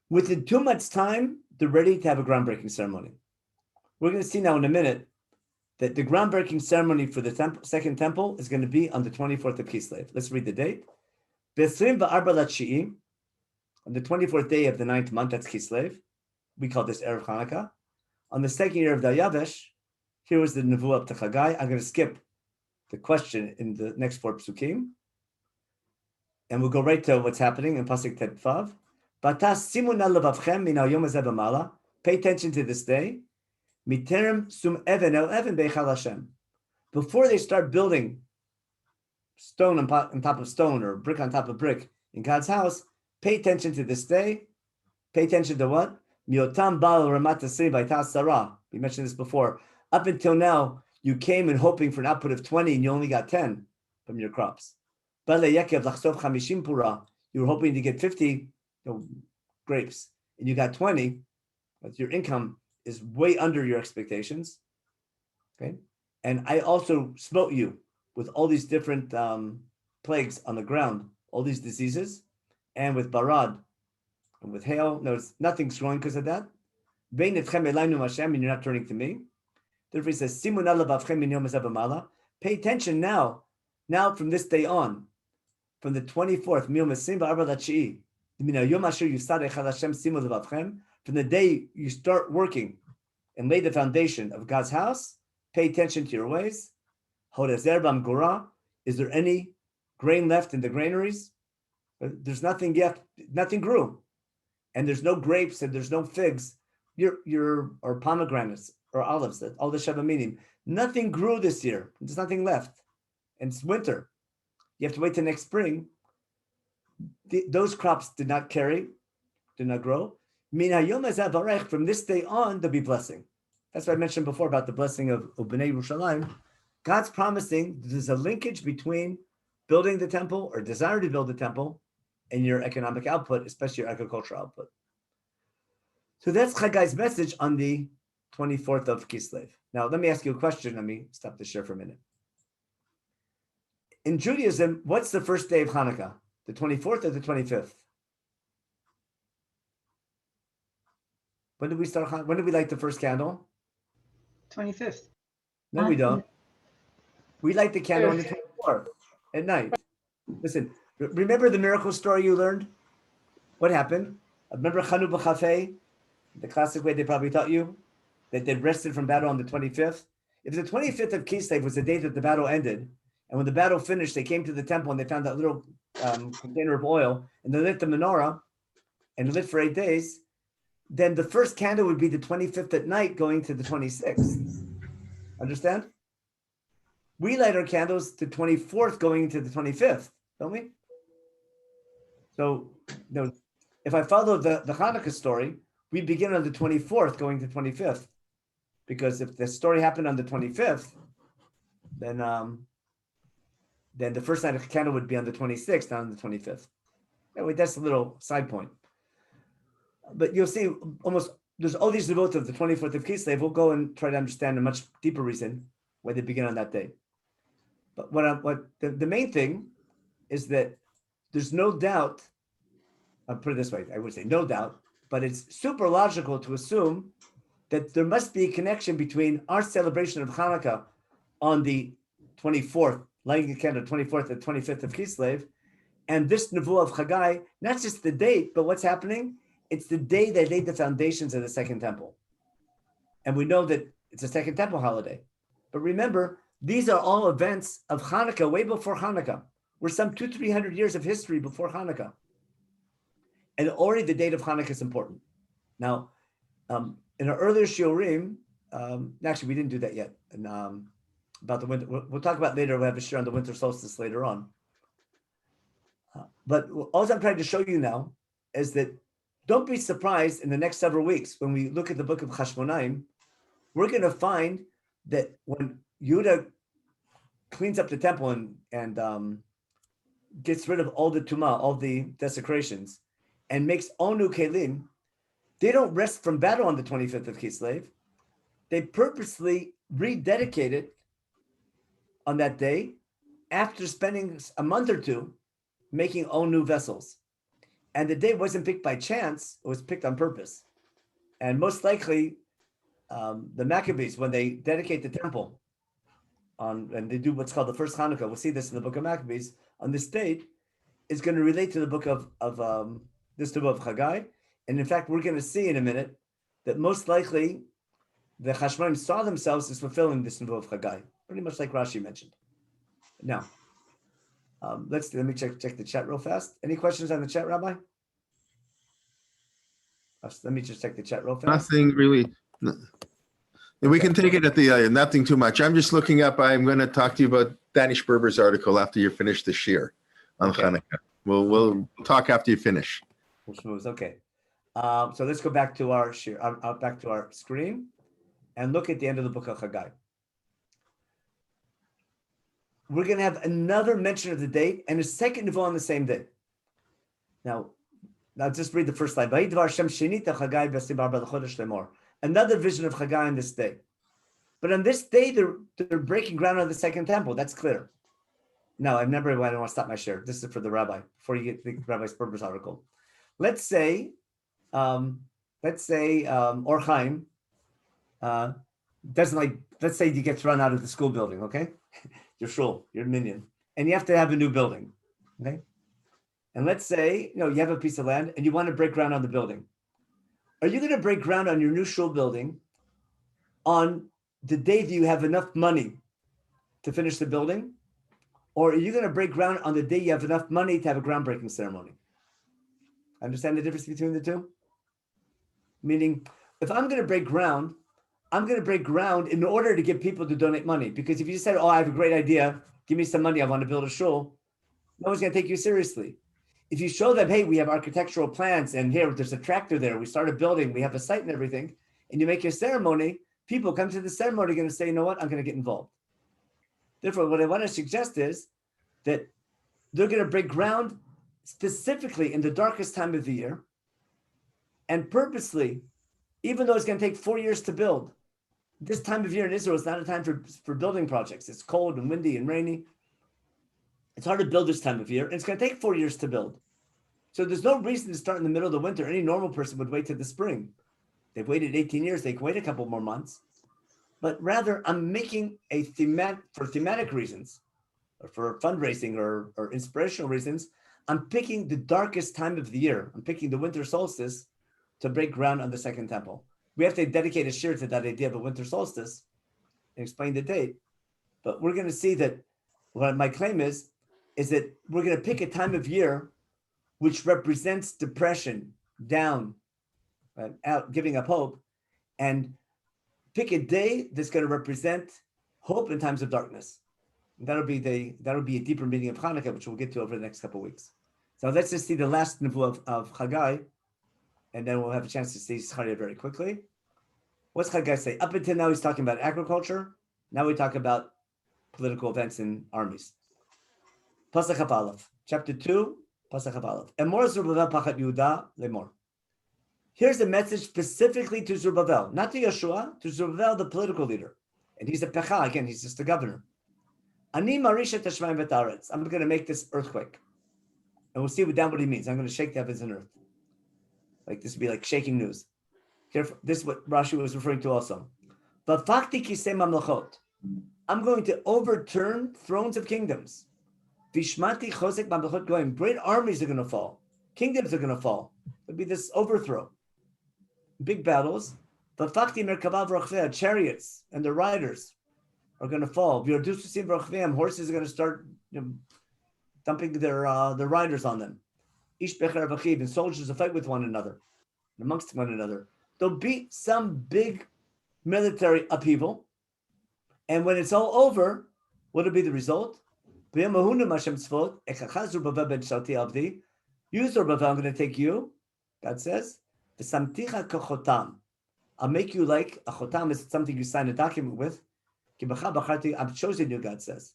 Within 2 months' time, they're ready to have a groundbreaking ceremony. We're going to see now in a minute that the groundbreaking ceremony for the second temple is going to be on the 24th of Kislev. Let's read the date. On the 24th day of the 9th month, that's Kislev. We call this Erev Hanukkah. On the second year of Daryavesh, here was the Nevuah to Chagai. I'm going to skip the question in the next 4 psukim. And we'll go right to what's happening in Pasuk Tet Vav. Pay attention to this day. Before they start building stone on top of stone or brick on top of brick in God's house, pay attention to this day. Pay attention to what? We mentioned this before. Up until now, you came in hoping for an output of 20 and you only got 10 from your crops. You were hoping to get 50 grapes and you got 20, but your income is way under your expectations. Okay. And I also smote you with all these different plagues on the ground, all these diseases, and with barad and with hail. No, nothing's growing because of that. And you're not turning to me. Therefore, he says, pay attention now from this day on, from the 24th, from the day you start working and lay the foundation of God's house, pay attention to your ways. Is there any grain left in the granaries? There's nothing yet. Nothing grew. And there's no grapes and there's no figs, or pomegranates or olives, all the Shavaminim. Nothing grew this year. There's nothing left. And it's winter. You have to wait till next spring. Those crops did not grow. From this day on, there'll be blessing. That's what I mentioned before about the blessing of Bnei Yerushalayim. God's promising there's a linkage between building the temple or desire to build the temple and your economic output, especially your agricultural output. So that's Chagai's message on the 24th of Kislev. Now, let me ask you a question. Let me stop the share for a minute. In Judaism, what's the first day of Hanukkah? The 24th or the 25th? When did we start? When did we light the first candle? 25th. No, we don't. We light the candle on the 24th at night. Listen, remember the miracle story you learned? What happened? Remember Chanuka Cafe, the classic way they probably taught you, that they rested from battle on the 25th? If the 25th of Kislev was the day that the battle ended, and when the battle finished, they came to the temple and they found that little container of oil, and they lit the menorah, and it lit for 8 days, then the first candle would be the 25th at night going to the 26th. Understand? We light our candles the 24th going to the 25th, don't we? So if I follow the Hanukkah story, we begin on the 24th going to 25th. Because if the story happened on the 25th, then the first night of the candle would be on the 26th, not on the 25th. Anyway, that's a little side point. But you'll see there's all these devotes of the 24th of Kislev. We'll go and try to understand a much deeper reason why they begin on that day. But the main thing is that there's no doubt, I'll put it this way, I would say no doubt, but it's super logical to assume that there must be a connection between our celebration of Hanukkah on the 24th, lighting the candle 24th and 25th of Kislev, And this Nevuah of Chagai, not just the date, but what's happening? It's the day they laid the foundations of the second temple. And we know that it's a second temple holiday. But remember, these are all events of Hanukkah, way before Hanukkah. We're some 200-300 years of history before Hanukkah. And already the date of Hanukkah is important. Now, in our earlier shiurim, actually, we didn't do that yet. And about the winter, we'll talk about later. We'll have a shiur on the winter solstice later on. But all I'm trying to show you now is that don't be surprised in the next several weeks when we look at the book of Chashmonaim, we're going to find that when Yehuda cleans up the temple and gets rid of all the tumah, all the desecrations, and makes onu kelim, they don't rest from battle on the 25th of Kislev. They purposely rededicate it on that day after spending a month or two making onu vessels. And the day wasn't picked by chance, it was picked on purpose. And most likely, the Maccabees, when they dedicate the temple, and they do what's called the first Hanukkah, we'll see this in the book of Maccabees, on this date, is going to relate to the book of this book of Chagai. And in fact, we're going to see in a minute that most likely the Chashmonaim saw themselves as fulfilling this book of Chagai, pretty much like Rashi mentioned. Now, let me check the chat real fast. Any questions on the chat, Rabbi? Let me just check the chat real fast. Nothing really. We can take it at the nothing too much. I'm just looking up. I'm going to talk to you about Danny Sperber's article after you finish the shiur on Hanukkah. We'll talk after you finish. Okay. So let's go back to our shiur, back to our screen, and look at the end of the book of Chagai. We're going to have another mention of the date and a second Nevuah on the same day. Now just read the first slide. Another vision of Chagai on this day. But on this day, they're breaking ground on the second temple. That's clear. Now, I don't want to stop my shiur. This is for the rabbi, before you get the Rabbi Sperber's article. Let's say Or Chaim doesn't like, let's say you get thrown out of the school building, okay? Your shul, your minyan, and you have to have a new building, okay? And let's say, you have a piece of land and you want to break ground on the building. Are you going to break ground on your new shul building on the day that you have enough money to finish the building? Or are you going to break ground on the day you have enough money to have a groundbreaking ceremony? Understand the difference between the two? Meaning, if I'm going to break ground, I'm going to break ground in order to get people to donate money. Because if you just said, I have a great idea, give me some money, I want to build a shul, no one's going to take you seriously. If you show them, hey, we have architectural plans, and here, there's a tractor there, we started building, we have a site and everything, and you make your ceremony, people come to the ceremony going to say, you know what, I'm going to get involved. Therefore, what I want to suggest is that they're going to break ground specifically in the darkest time of the year, and purposely, even though it's going to take 4 years to build, this time of year in Israel is not a time for building projects. It's cold and windy and rainy. It's hard to build this time of year, and it's going to take 4 years to build. So there's no reason to start in the middle of the winter. Any normal person would wait till the spring. They've waited 18 years. They can wait a couple more months. But rather, I'm making for thematic reasons, or for fundraising or inspirational reasons, I'm picking the darkest time of the year. I'm picking the winter solstice to break ground on the second temple. We have to dedicate a shiur to that idea of a winter solstice and explain the date. But we're going to see that what my claim is that we're going to pick a time of year which represents depression, down, out, giving up hope, and pick a day that's going to represent hope in times of darkness. And that'll be a deeper meaning of Hanukkah, which we'll get to over the next couple of weeks. So let's just see the last Nevuah of Chagai, and then we'll have a chance to see Zechariah very quickly. What's Chagai say? Up until now, he's talking about agriculture. Now we talk about political events in armies. Pasuk Chaf Aleph, chapter 2, Pasuk Chaf Aleph. Emor Zerubbabel Pachat Yehuda lemor. Here's a message specifically to Zerubbabel, not to Yeshua, to Zerubbabel, the political leader. And he's a pecha, again, he's just the governor. Ani marish et hashmayim v'et haaretz. I'm going to make this earthquake. And we'll see what he means. I'm going to shake the heavens and earth. Like this would be like shaking news. Careful. This is what Rashi was referring to also. V'fakti kisei mamlachot. I'm going to overturn thrones of kingdoms. Vishmati chosek mamlechot goyim. Great armies are going to fall. Kingdoms are going to fall. There'll be this overthrow. Big battles. V'fakti merkavav rochveh. Chariots and the riders are going to fall. V'yordususim rochveim. Horses are going to start dumping their riders on them. Ish becher v'chiv. And soldiers will fight with one another, amongst one another. There'll be some big military upheaval. And when it's all over, what will be the result? You, Zerubbabel, I'm going to take you, God says, I'll make you like a chotam is something you sign a document with. I've chosen you, God says.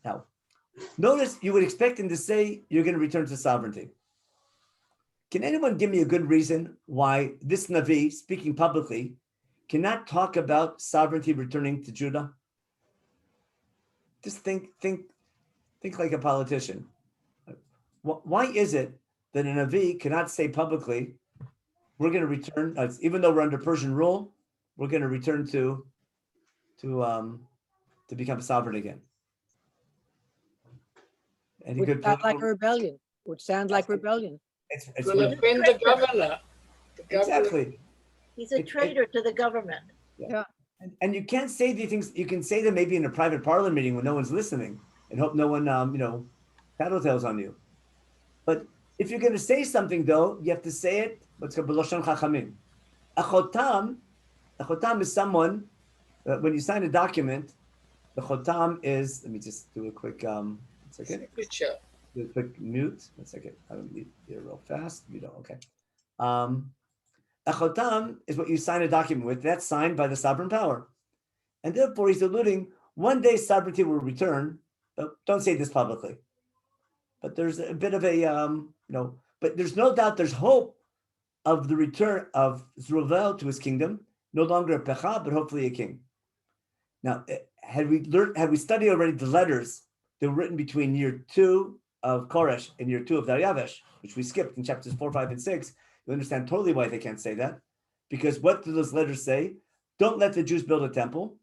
Now, notice you would expect him to say you're going to return to sovereignty. Can anyone give me a good reason why this Navi, speaking publicly, cannot talk about sovereignty returning to Judah? Just think like a politician. Why is it that a Navi cannot say publicly, we're going to return, even though we're under Persian rule, we're going to return to become sovereign again? Any Would good sound like a political- rebellion. Would sound like rebellion. It's Will really- offend the governor. The governor. exactly. He's a traitor to the government. And you can't say these things. You can say them maybe in a private parlor meeting when no one's listening, and hope no one, tattletales on you. But if you're going to say something, though, you have to say it. What's called b'loshan chachamim. A chotam is someone. When you sign a document, the chotam is. Let me just do a quick. One second. Signature. Do a quick mute. 1 second. I don't need it real fast. You don't. Okay. A chotam is what you sign a document with. That's signed by the sovereign power. And therefore, he's alluding, one day sovereignty will return. Don't say this publicly. But there's a bit of a, but there's no doubt there's hope of the return of Zerubbabel to his kingdom, no longer a pecha, but hopefully a king. Now, had we studied already the letters that were written between year 2 of Koresh and year 2 of Dariavesh, which we skipped in chapters 4, 5, and 6, you understand totally why they can't say that. Because what do those letters say? Don't let the Jews build a temple,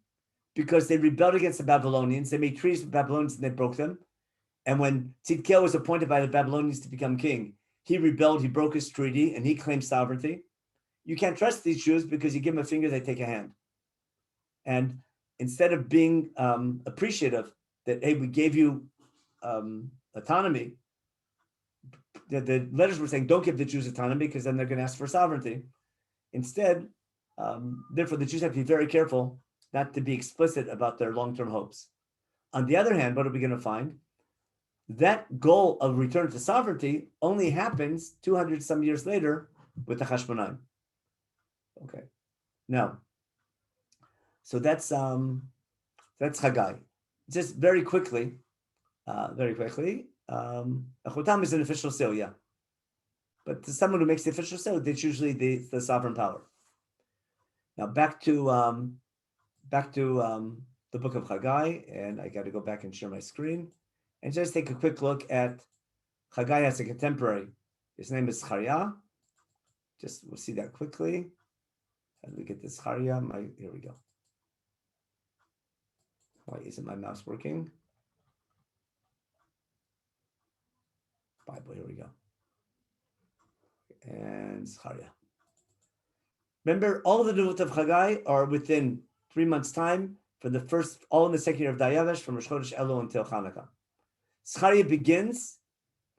because they rebelled against the Babylonians. They made treaties with the Babylonians and they broke them. And when Tzidkiel was appointed by the Babylonians to become king, he rebelled, he broke his treaty, and he claimed sovereignty. You can't trust these Jews because you give them a finger, they take a hand. And instead of being appreciative that, hey, we gave you autonomy, the letters were saying, don't give the Jews autonomy because then they're going to ask for sovereignty. Instead, therefore, the Jews have to be very careful not to be explicit about their long-term hopes. On the other hand, what are we going to find? That goal of return to sovereignty only happens 200 some years later with the Hashmonaim. Okay, now, so that's Chagai. Just very quickly, a chotam is an official seal, yeah. But to someone who makes the official seal, it's usually the sovereign power. Now back to the book of Chagai, and I got to go back and share my screen and just take a quick look at Chagai as a contemporary. His name is Charia. Just we'll see that quickly. And we get this Charia. Here we go. Why isn't my mouse working? Bible, here we go. And Charia. Remember, all of the Nuvot of Chagai are within 3 months' time for the first, all in the second year of Dayavesh, from Rosh Chodesh Elul until Hanukkah. Charia begins,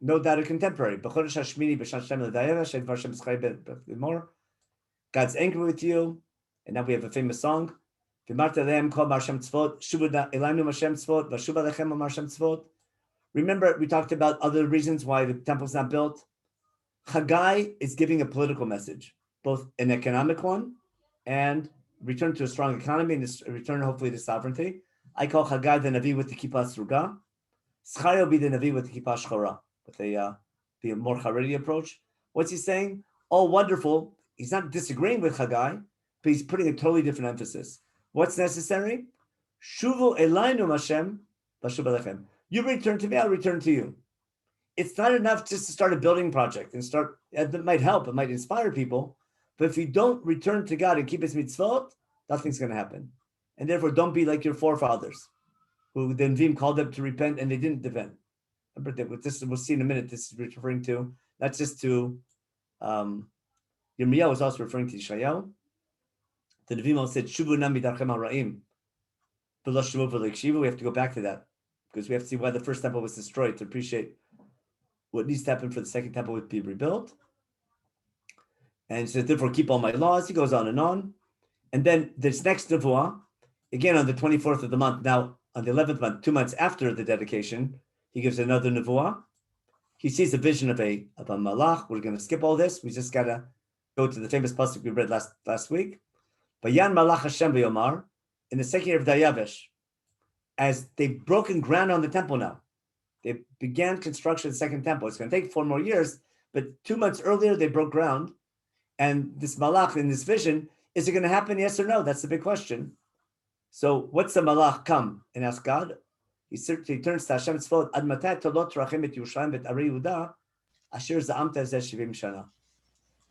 no doubt a contemporary. B'chodesh Hashmini b'shan Shem l'Dayavesh, and Varshem Charia b'mor. God's angry with you, and now we have a famous song. Remember, we talked about other reasons why the temple's not built. Chagai is giving a political message, both an economic one and return to a strong economy and return hopefully to sovereignty. I call Chagai the Navi with the Kippah Sruga. Zechariah will be the Navi with the Kippah Shchora, with the more Haredi approach. What's he saying? Oh, wonderful. He's not disagreeing with Chagai, but he's putting a totally different emphasis. What's necessary? Shuvu elaynu Hashem, v'shuv alechem. You return to me, I'll return to you. It's not enough just to start a building project and start. That might help, it might inspire people, but if you don't return to God and keep His mitzvot, nothing's going to happen. And therefore, don't be like your forefathers, who the Nevi'im called them to repent and they didn't repent. Remember that this we'll see in a minute. This is referring to not just to Yirmiyahu is also referring to Yeshayahu. The Nevi'im said, "Shuvu nam midarchem ha'ra'im." We have to go back to that because we have to see why the first temple was destroyed to appreciate what needs to happen for the second temple to be rebuilt. And he says, therefore, keep all my laws. He goes on. And then this next nevuah, again on the 24th of the month, now on the 11th month, 2 months after the dedication, he gives another nevuah. He sees a vision of a malach. We're going to skip all this. We just got to go to the famous pasuk we read last week. Vayan malach Hashem v'yomar, in the second year of Dayavesh, as they've broken ground on the temple now. They began construction of the second temple. It's going to take 4 more years, but 2 months earlier, they broke ground. And this malach in this vision, is it going to happen, yes or no? That's the big question. So what's the malach come and ask God? He turns to Hashem, Tzvot, Ad matay tolot rachem et Yerushalayim bet Arei Yehuda, asher za'amta zeh 70 shana.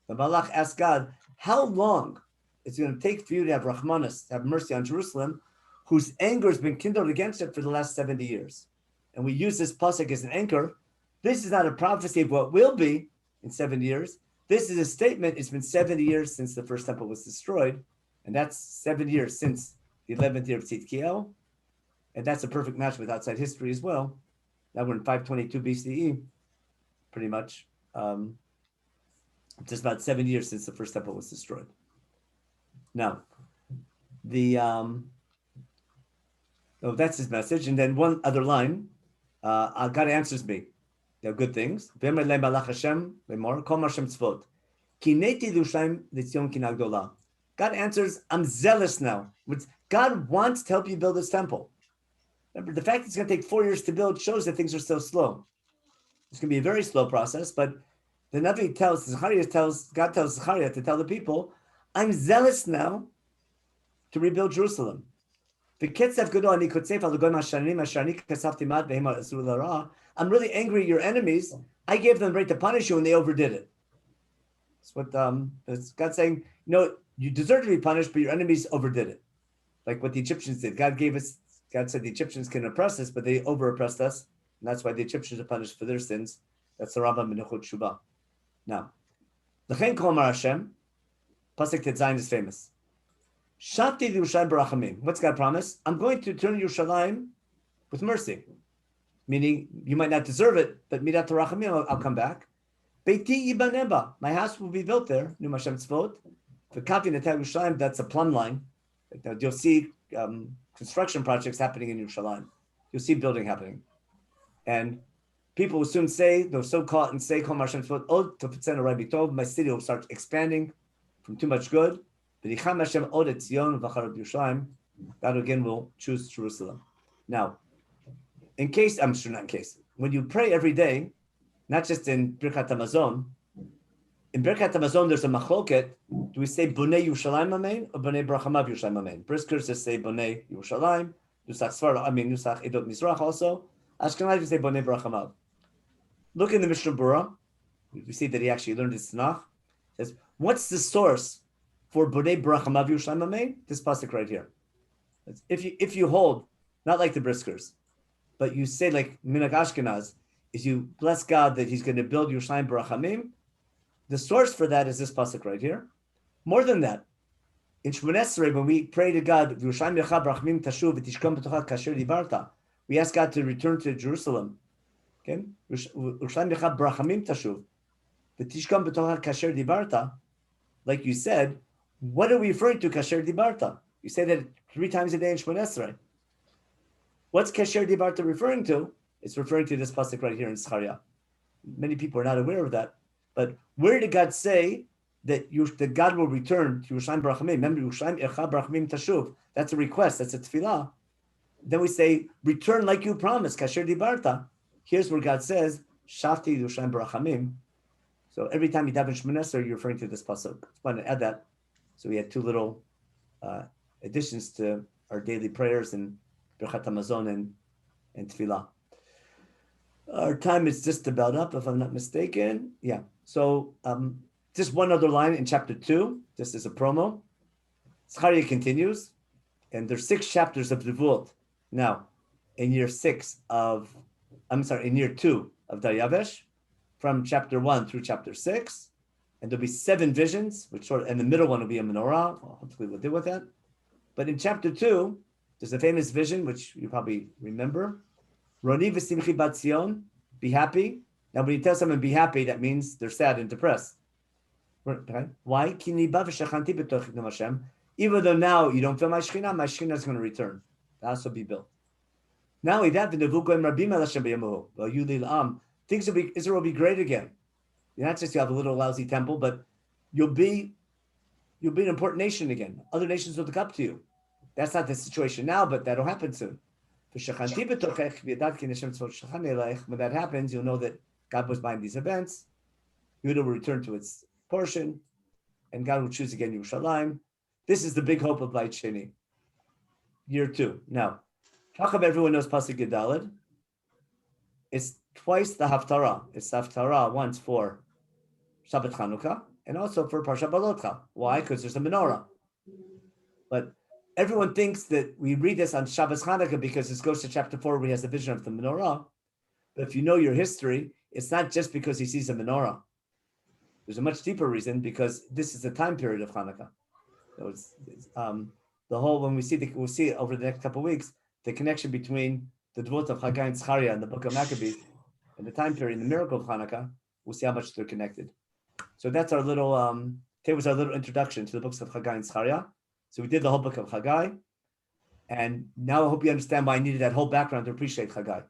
The malach asked God, how long is it going to take for you to have Rahmanas, to have mercy on Jerusalem, whose anger has been kindled against it for the last 70 years? And we use this pasuk as an anchor. This is not a prophecy of what will be in 70 years. This is a statement. It's been 70 years since the first temple was destroyed. And that's 7 years since the 11th year of Tzidkiyahu. And that's a perfect match with outside history as well. Now we're in 522 BCE, pretty much. Just about 7 years since the first temple was destroyed. Now, that's his message. And then one other line, God answers me. They're good things. God answers, I'm zealous now. God wants to help you build this temple. Remember, the fact it's going to take 4 years to build shows that things are so slow. It's going to be a very slow process, but the Navi God tells Zechariah to tell the people, I'm zealous now to rebuild Jerusalem. I'm really angry at your enemies. I gave them the right to punish you and they overdid it. That's what God's saying, you deserve to be punished, but your enemies overdid it. Like what the Egyptians did. God said the Egyptians can oppress us, but they over-oppressed us. And that's why the Egyptians are punished for their sins. That's the Rambam Menachot Shubah. Now, L'chein kol amar Hashem, Pasuk Tetzayin is famous. Shafti Yerushalayim barachamim. What's God promise? I'm going to turn Yerushalayim with mercy. Meaning, you might not deserve it, but midat rachamim, I'll come back. Beiti ibaneba. My house will be built there. Num Hashem tzvot. V'kavi netar Yerushalayim. That's a plumb line. You'll see construction projects happening in Yerushalayim. You'll see building happening. And people will soon say, they're so caught and say, Kol Hashem tzvot, od tofitzenu Rabbi tov. My city will start expanding from too much good. V'yicham Hashem od et Zion v'charad Yerushalayim. God again will choose Jerusalem. Now, not in case, when you pray every day, not just in Birkat HaMazon, in Birkat HaMazon there's a machloket. Do we say Bonei Yerushalayim Amen or Bonei Brachamav Yerushalayim Amen? Briskers just say Bonei Yerushalayim. Nusach Edot Mizrach also. Ashkenazim say Bonei Brachamav. Look in the Mishnah Berurah. We see that he actually learned his Tanakh. It says, what's the source for Bonei Brachamav Yerushalayim Amen? This pasuk right here. If you hold, not like the Briskers, but you say like Minhag Ashkenaz, is you bless God that He's going to build Yerushalayim Barachamim. The source for that is this pasuk right here. More than that, in Shmoneh Esrei, when we pray to God, Yerushalayim Yecha Barachamim Tashuv V'Tishkom B'tocha Kasher Dibarta, we ask God to return to Jerusalem. Okay, Yerushalayim Yecha Barachamim Tashuv V'Tishkom B'tocha Kasher Dibarta. Like you said, what are we referring to? Kasher Dibarta. You say that 3 times a day in Shmoneh Esrei. What's Kasher Dibarta referring to? It's referring to this pasuk right here in Zechariah. Many people are not aware of that. But where did God say that God will return to Yerushalayim Barachamim? Remember, Yerushalayim Echa Barachamim Tashuv. That's a request. That's a tefillah. Then we say, return like you promised, Kasher Dibarta. Here's where God says, Shafti Yerushalayim Barachamim. So every time you daven Shmoneh Esrei, you're referring to this pasuk. I just want to add that. So we had 2 little additions to our daily prayers and Birkat HaMazon and Tefillah. Our time is just about up, if I'm not mistaken. Yeah. So just one other line in chapter 2, just as a promo. Zechariah continues, and there's 6 chapters of Nevuot. Now, in year 6 of in year 2 of Daryavesh, from chapter 1 through chapter 6. And there'll be 7 visions, and the middle one will be a menorah. Well, hopefully we'll deal with that. But in chapter 2, there's a famous vision, which you probably remember. Roni v'simchi bat Zion, be happy. Now, when you tell someone be happy, that means they're sad and depressed. Okay. Why? Even though now you don't feel my shechina is going to return. The house will be built. Not only that, Israel will be great again. You're not just you have a little lousy temple, but you'll be an important nation again. Other nations will look up to you. That's not the situation now, but that'll happen soon. When that happens, you'll know that God was behind these events. Yehuda will return to its portion, and God will choose again Yerushalayim. This is the big hope of Beit Sheni. Year 2. Now, Chacham, everyone knows Pasuk Yudalid. It's twice the Haftarah. It's the Haftarah once for Shabbat Chanukkah and also for Parsha Balotcha. Why? Because there's a menorah. But everyone thinks that we read this on Shabbos Chanukah because this goes to chapter 4 where he has the vision of the menorah. But if you know your history, it's not just because he sees a menorah. There's a much deeper reason because this is the time period of Hanukkah. So the whole, when we'll see over the next couple of weeks, the connection between the Dvot of Chagai and Zechariah and the book of Maccabees and the time period, the miracle of Hanukkah, we'll see how much they're connected. So that's our little, today was our little introduction to the books of Chagai and Zechariah. So we did the whole book of Chagai. And now I hope you understand why I needed that whole background to appreciate Chagai.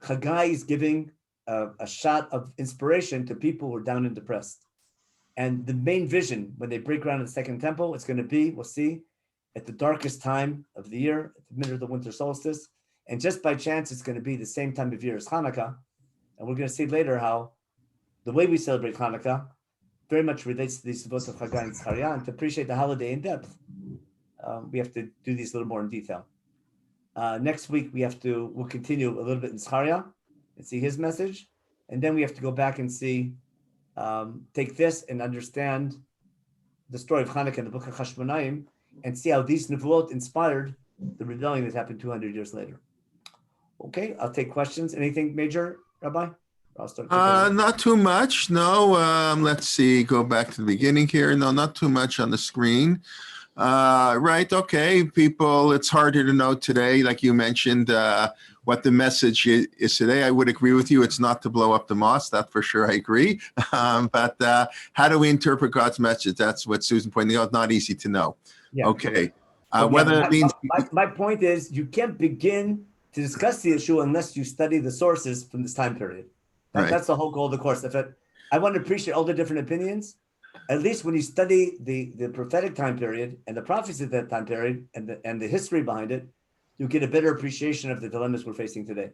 Chagai is giving a shot of inspiration to people who are down and depressed. And the main vision, when they break ground in the second temple, it's going to be, we'll see, at the darkest time of the year, at the middle of the winter solstice. And just by chance, it's going to be the same time of year as Hanukkah. And we're going to see later how the way we celebrate Hanukkah very much relates to these books of Chagai and Zechariah. And to appreciate the holiday in depth, we have to do these a little more in detail. Next week, we'll continue a little bit in Zechariah and see his message. And then we have to go back and see, take this and understand the story of Hanukkah in the book of Hashmonaim and see how these nevuot inspired the rebellion that happened 200 years later. Okay, I'll take questions. Anything major, Rabbi? I'll start. Not too much. No. Let's see. Go back to the beginning here. No, not too much on the screen. Right. Okay. People, it's harder to know today, like you mentioned, what the message is today. I would agree with you. It's not to blow up the mosque. That for sure. I agree. But how do we interpret God's message? That's what Susan pointed out. Not easy to know. Yeah. Okay. Whether it means my point is you can't begin to discuss the issue unless you study the sources from this time period. That's the whole goal of the course. I want to appreciate all the different opinions. At least when you study the prophetic time period and the prophecy of that time period and the history behind it, you get a better appreciation of the dilemmas we're facing today.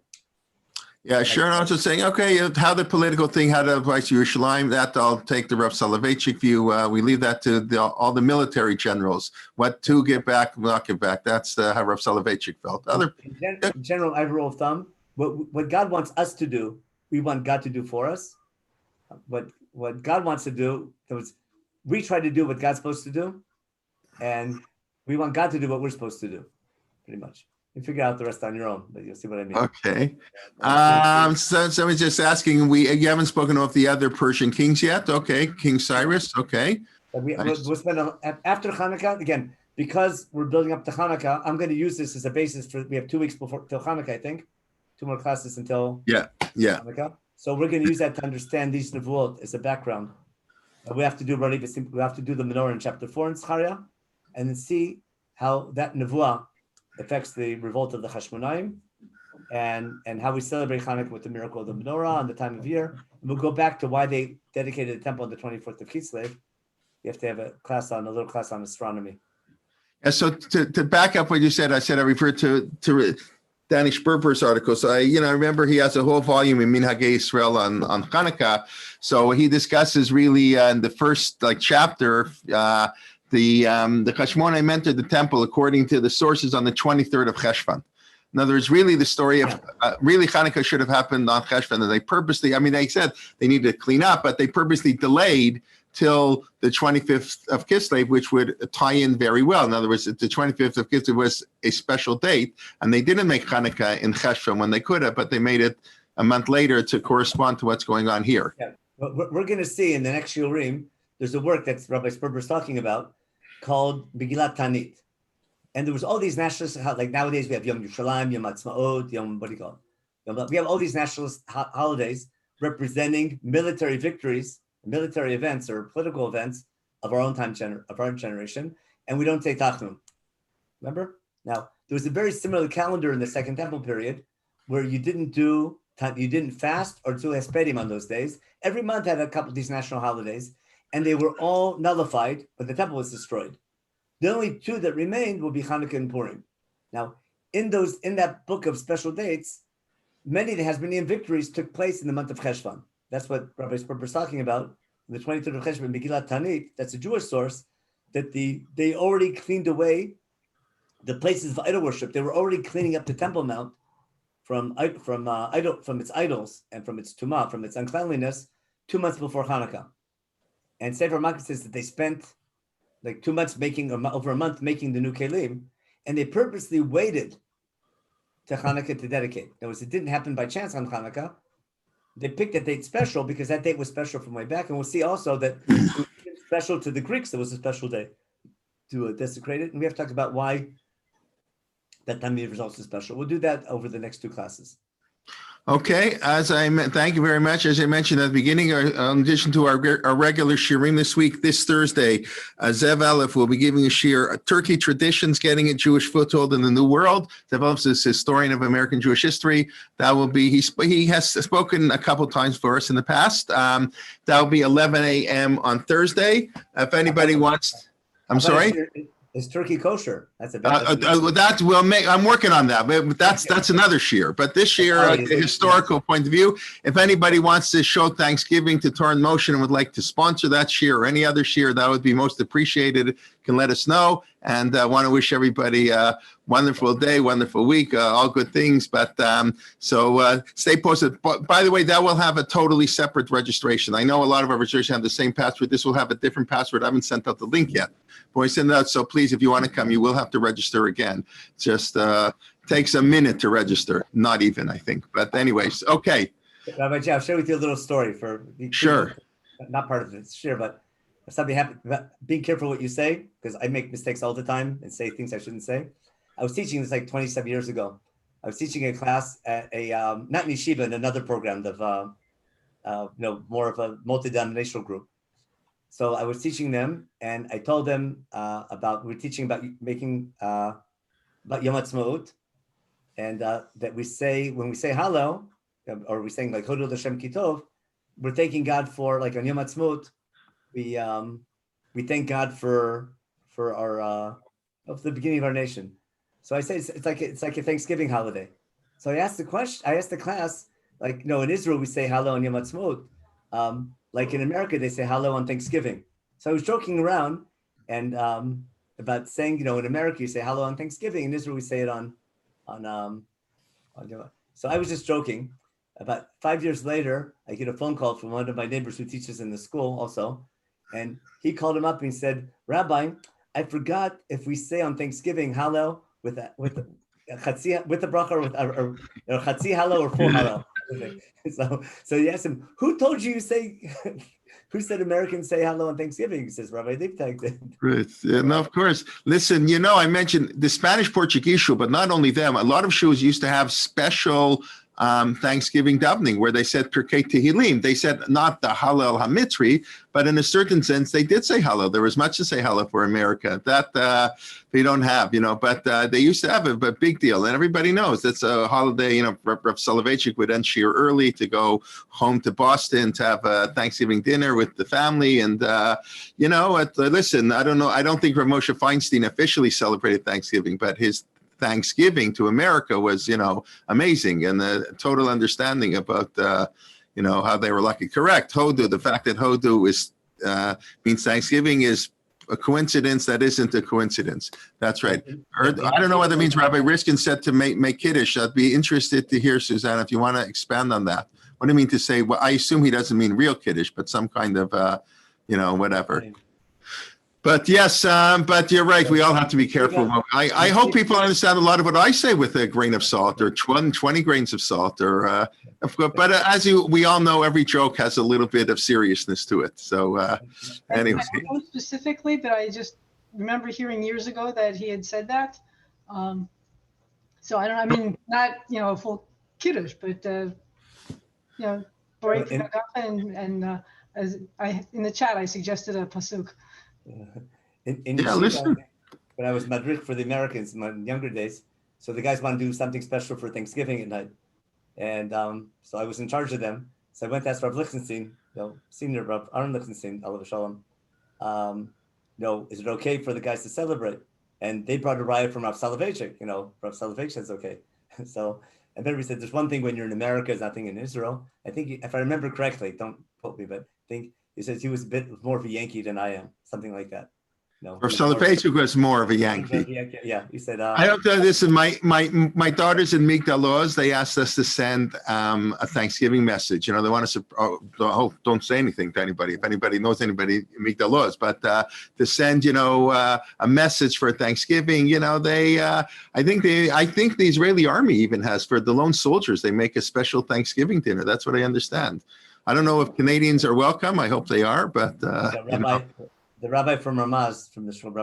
Yeah, sure. And I was just saying, okay, how the political thing, how to advise Yerushalayim, that I'll take the Rav Soloveitchik view. We leave that to all the military generals. What to give back, not give back. That's how Rav Soloveitchik felt. In general, I have a rule of thumb. What God wants us to do, we want God to do for us. What God wants to do, we try to do what God's supposed to do, and we want God to do what we're supposed to do, pretty much. You figure out the rest on your own, but you'll see what I mean. Okay. So somebody's just asking, you haven't spoken of the other Persian kings yet? Okay, King Cyrus, okay. We'll spend after Hanukkah, again, because we're building up to Hanukkah, I'm going to use this as a basis we have 2 weeks till Hanukkah, I think. 2 more classes until Hanukkah. So we're going to use that to understand these nevuot as a background. We have to do the menorah in chapter 4 in Zechariah, and then see how that nevuah affects the revolt of the Hashmonaim, and how we celebrate Hanukkah with the miracle of the menorah and the time of year. And we'll go back to why they dedicated the temple on the 24th of Kislev. You have to have a little class on astronomy. Yeah, so to back up what you said, I referred to Danny Sperber's article. So I remember he has a whole volume in Minhagei Israel on Hanukkah. So he discusses really in the first chapter, the Hashmonaim entered the temple according to the sources on the 23rd of Cheshvan. In other words, really the story of really Hanukkah should have happened on Cheshvan, and they purposely, they said they needed to clean up, but they purposely delayed till the 25th of Kislev, which would tie in very well. In other words, the 25th of Kislev was a special date, and they didn't make Hanukkah in Cheshvan when they could have, but they made it a month later to correspond to what's going on here. Yeah, but we're going to see in the next Shiurim, there's a work that Rabbi Sperber's talking about called Megillat Tanit. And there was all these nationalist, like nowadays we have Yom Yerushalayim, Yom Ha'atzmaut, what do you call it? We have all these nationalist holidays representing military victories, military events or political events of our own time, of our own generation, and we don't say Tachnun. Remember? Now, there was a very similar calendar in the Second Temple period where you didn't fast or do hespedim on those days. Every month had a couple of these national holidays, and they were all nullified, but the temple was destroyed. The only two that remained will be Hanukkah and Purim. Now, in that book of special dates, many of the Hasmonean victories took place in the month of Cheshvan. That's what Rabbi Sperber is talking about. The 23rd of Cheshvan, Megillat Tanit, that's a Jewish source, that they already cleaned away the places of idol worship. They were already cleaning up the Temple Mount from its idols and from its tumah, from its uncleanliness, 2 months before Hanukkah. And Sefer Makah says that they spent like 2 months over a month making the new kelim, and they purposely waited to Hanukkah to dedicate. In other words, it didn't happen by chance on Hanukkah. They picked a date special because that date was special from way back, and we'll see also that it was special to the Greeks. There was a special day to desecrate it, and we have to talk about why that time of results is special. We'll do that over the next 2 classes. Okay, thank you very much. As I mentioned at the beginning, in addition to our regular shiurim this week, this Thursday, Zev Aleph will be giving a shiur, Turkey Traditions Getting a Jewish Foothold in the New World. Zev Aleph is a historian of American Jewish history. That will be, he has spoken a couple times for us in the past. That will be 11 a.m. on Thursday. If anybody wants, I'm sorry? Is Turkey kosher? That's a I'm working on that, but that's another shiur. But this year, a historical point of view, if anybody wants to show Thanksgiving to Torah in Motion and would like to sponsor that shiur or any other shiur, that would be most appreciated. Can let us know. And want to wish everybody a wonderful day, wonderful week, all good things. But so stay posted. By the way, that will have a totally separate registration. I know a lot of our registrations have the same password. This will have a different password. I haven't sent out the link yet. But we send it out. So please, if you want to come, you will have to register again. Just takes a minute to register. Not even, I think. But anyways, okay. Rabbi Jay, I'll share with you a little story Sure. Not part of it, sure, but if something happened, being careful what you say, because I make mistakes all the time and say things I shouldn't say. I was teaching this like 27 years ago. I was teaching a class at not in yeshiva, in another program of, more of a multi-denominational group. So I was teaching them, and I told them we're teaching about making, about Yom Ha'atzmaut, and that when we say Hallel, or we're saying like Hodel Hashem Kitov, we're thanking God for, like on Yom Ha'atzmaut, we thank God for our of the beginning of our nation. So I say it's like a Thanksgiving holiday. So I asked the class, like, in Israel we say Hallel on Yom Ha'atzmaut. Like in America they say Hallel on Thanksgiving. So I was joking around and about saying, in America you say Hallel on Thanksgiving. In Israel we say it on so I was just joking. About 5 years later, I get a phone call from one of my neighbors who teaches in the school also. And he called him up and he said, Rabbi, I forgot if we say on Thanksgiving Hallel with the bracha or chatzi Hallel or full Hallel. So he asked him, who told you who said Americans say Hallel on Thanksgiving? He says, Rabbi Leibtag did. Right. Yeah, no, of course. Listen, I mentioned the Spanish Portuguese shul, but not only them. A lot of shuls used to have special Thanksgiving davening where they said Pirkei Tehillim. They said not the Hallel HaMitzri, but in a certain sense they did say Hallel. There was much to say Hallel for America that they don't have, but they used to have a big deal, and everybody knows that's a holiday. Rav Soloveitchik would end shiur early to go home to Boston to have a Thanksgiving dinner with the family, and listen, I don't know. I don't think Rav Moshe Feinstein officially celebrated Thanksgiving, but his Thanksgiving to America was, amazing, and the total understanding about, how they were lucky. Correct. Hodu, the fact that Hodu means Thanksgiving is a coincidence that isn't a coincidence. That's right. I don't know what that means. Rabbi Riskin said to make Kiddush. I'd be interested to hear, Susanna, if you want to expand on that. What do you mean to say? Well, I assume he doesn't mean real Kiddush, but some kind of, whatever. But yes, but you're right. We all have to be careful. I hope people understand a lot of what I say with a grain of salt or 20 grains of salt. Or, but as we all know, every joke has a little bit of seriousness to it. So anyway. I don't know specifically, but I just remember hearing years ago that he had said that. So I don't. I mean, not a full kiddush, but break and as in the chat, I suggested a pasuk. In Yeah, Yeshiva, listen. when I was madrich for the Americans in my younger days, so the guys want to do something special for Thanksgiving at night, and so I was in charge of them. So I went to ask Rav Lichtenstein, senior Rav Aaron Lichtenstein, Alav Shalom, is it okay for the guys to celebrate? And they brought a riot from Rav Soloveitchik. Rav Soloveitchik says okay. So and then we said there's one thing when you're in America, there's nothing in Israel. I think if I remember correctly, don't quote me, but I think he says he was a bit more of a Yankee than I am, something like that. Or Soloveitchik was more of a Yankee. Yeah, he said. I don't know this. My daughters in Migdal Oz, they asked us to send a Thanksgiving message. They want us to. Don't say anything to anybody if anybody knows anybody in Migdal Oz, but to send a message for Thanksgiving. I think the Israeli army even has for the lone soldiers. They make a special Thanksgiving dinner. That's what I understand. I don't know if Canadians are welcome. I hope they are, but the rabbi from Ramaz, from the shul, the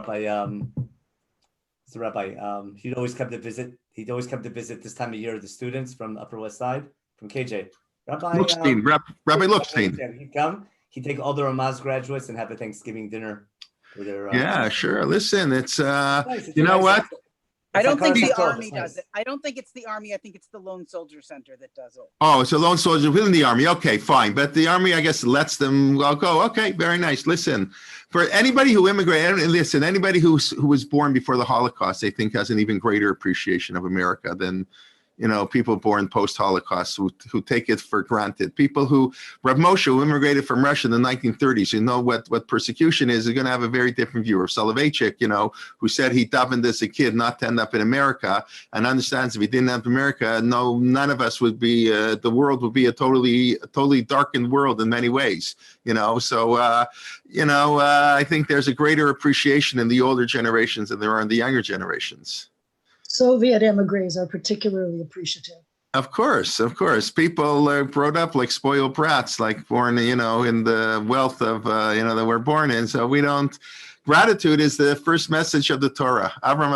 rabbi. He'd always come to visit. He'd always come to visit this time of year the students from Upper West Side, from KJ. Rabbi Lookstein. He'd come. He'd take all the Ramaz graduates and have a Thanksgiving dinner with their. Yeah, sure. Listen, it's nice. you know what? I don't think the army does it. I don't think it's the army. I think it's the Lone Soldier Center that does it. Oh, it's a lone soldier within the army. Okay, fine. But the army, I guess, lets them all go. Okay, very nice. Listen, for anybody who immigrated, anybody who was born before the Holocaust, I think has an even greater appreciation of America than people born post-Holocaust who take it for granted. People who, Rav Moshe, who immigrated from Russia in the 1930s, what persecution is going to have a very different view. Of Soloveitchik, who said he davened as a kid not to end up in America, and understands if he didn't end up in America, none of us would be, the world would be a totally darkened world in many ways. So I think there's a greater appreciation in the older generations than there are in the younger generations. Soviet emigres are particularly appreciative. Of course. People are brought up like spoiled brats, like born, in the wealth of, that we're born in. So gratitude is the first message of the Torah. Adam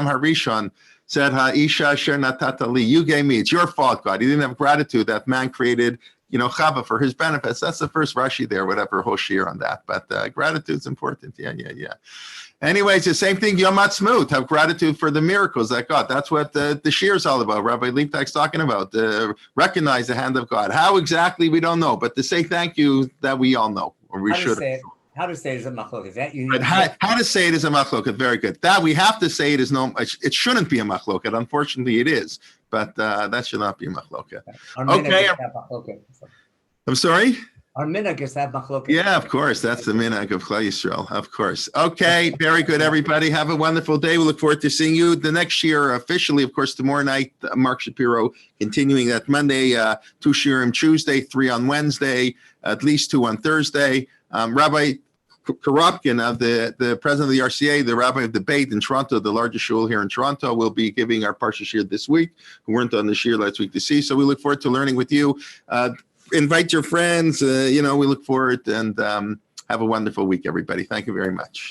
Harishon said, Ha'isha asher natata li, you gave me, it's your fault, God. He didn't have gratitude that man created, Chava for his benefits. That's the first Rashi there, whatever, Hoshir on that. But gratitude's important. Yeah. Anyways, the same thing, Yom Ha'atzmaut, have gratitude for the miracles that God. That's what the shir is all about. Rabbi Leibtag's talking about, recognize the hand of God. How exactly, we don't know, but to say thank you, that we all know, or we should. How to say it is a machloket. How to say it is a machloket, very good. That we have to say it shouldn't be a machloket. Unfortunately, it is, but that should not be a machloket. Okay. I'm sorry? Our minhag have machloket. Yeah, of course. That's the minhag of Klal Yisrael. Of course. Okay. Very good, everybody. Have a wonderful day. We look forward to seeing you the next year officially. Of course, tomorrow night, Mark Shapiro continuing that Monday, 2 shiurim Tuesday, 3 on Wednesday, at least 2 on Thursday. Rabbi Koropkin, the president of the RCA, the rabbi of debate in Toronto, the largest shul here in Toronto, will be giving our parsha shir this week, who weren't on the shir last week to see. So we look forward to learning with you. Invite your friends. We look forward and have a wonderful week, everybody. Thank you very much.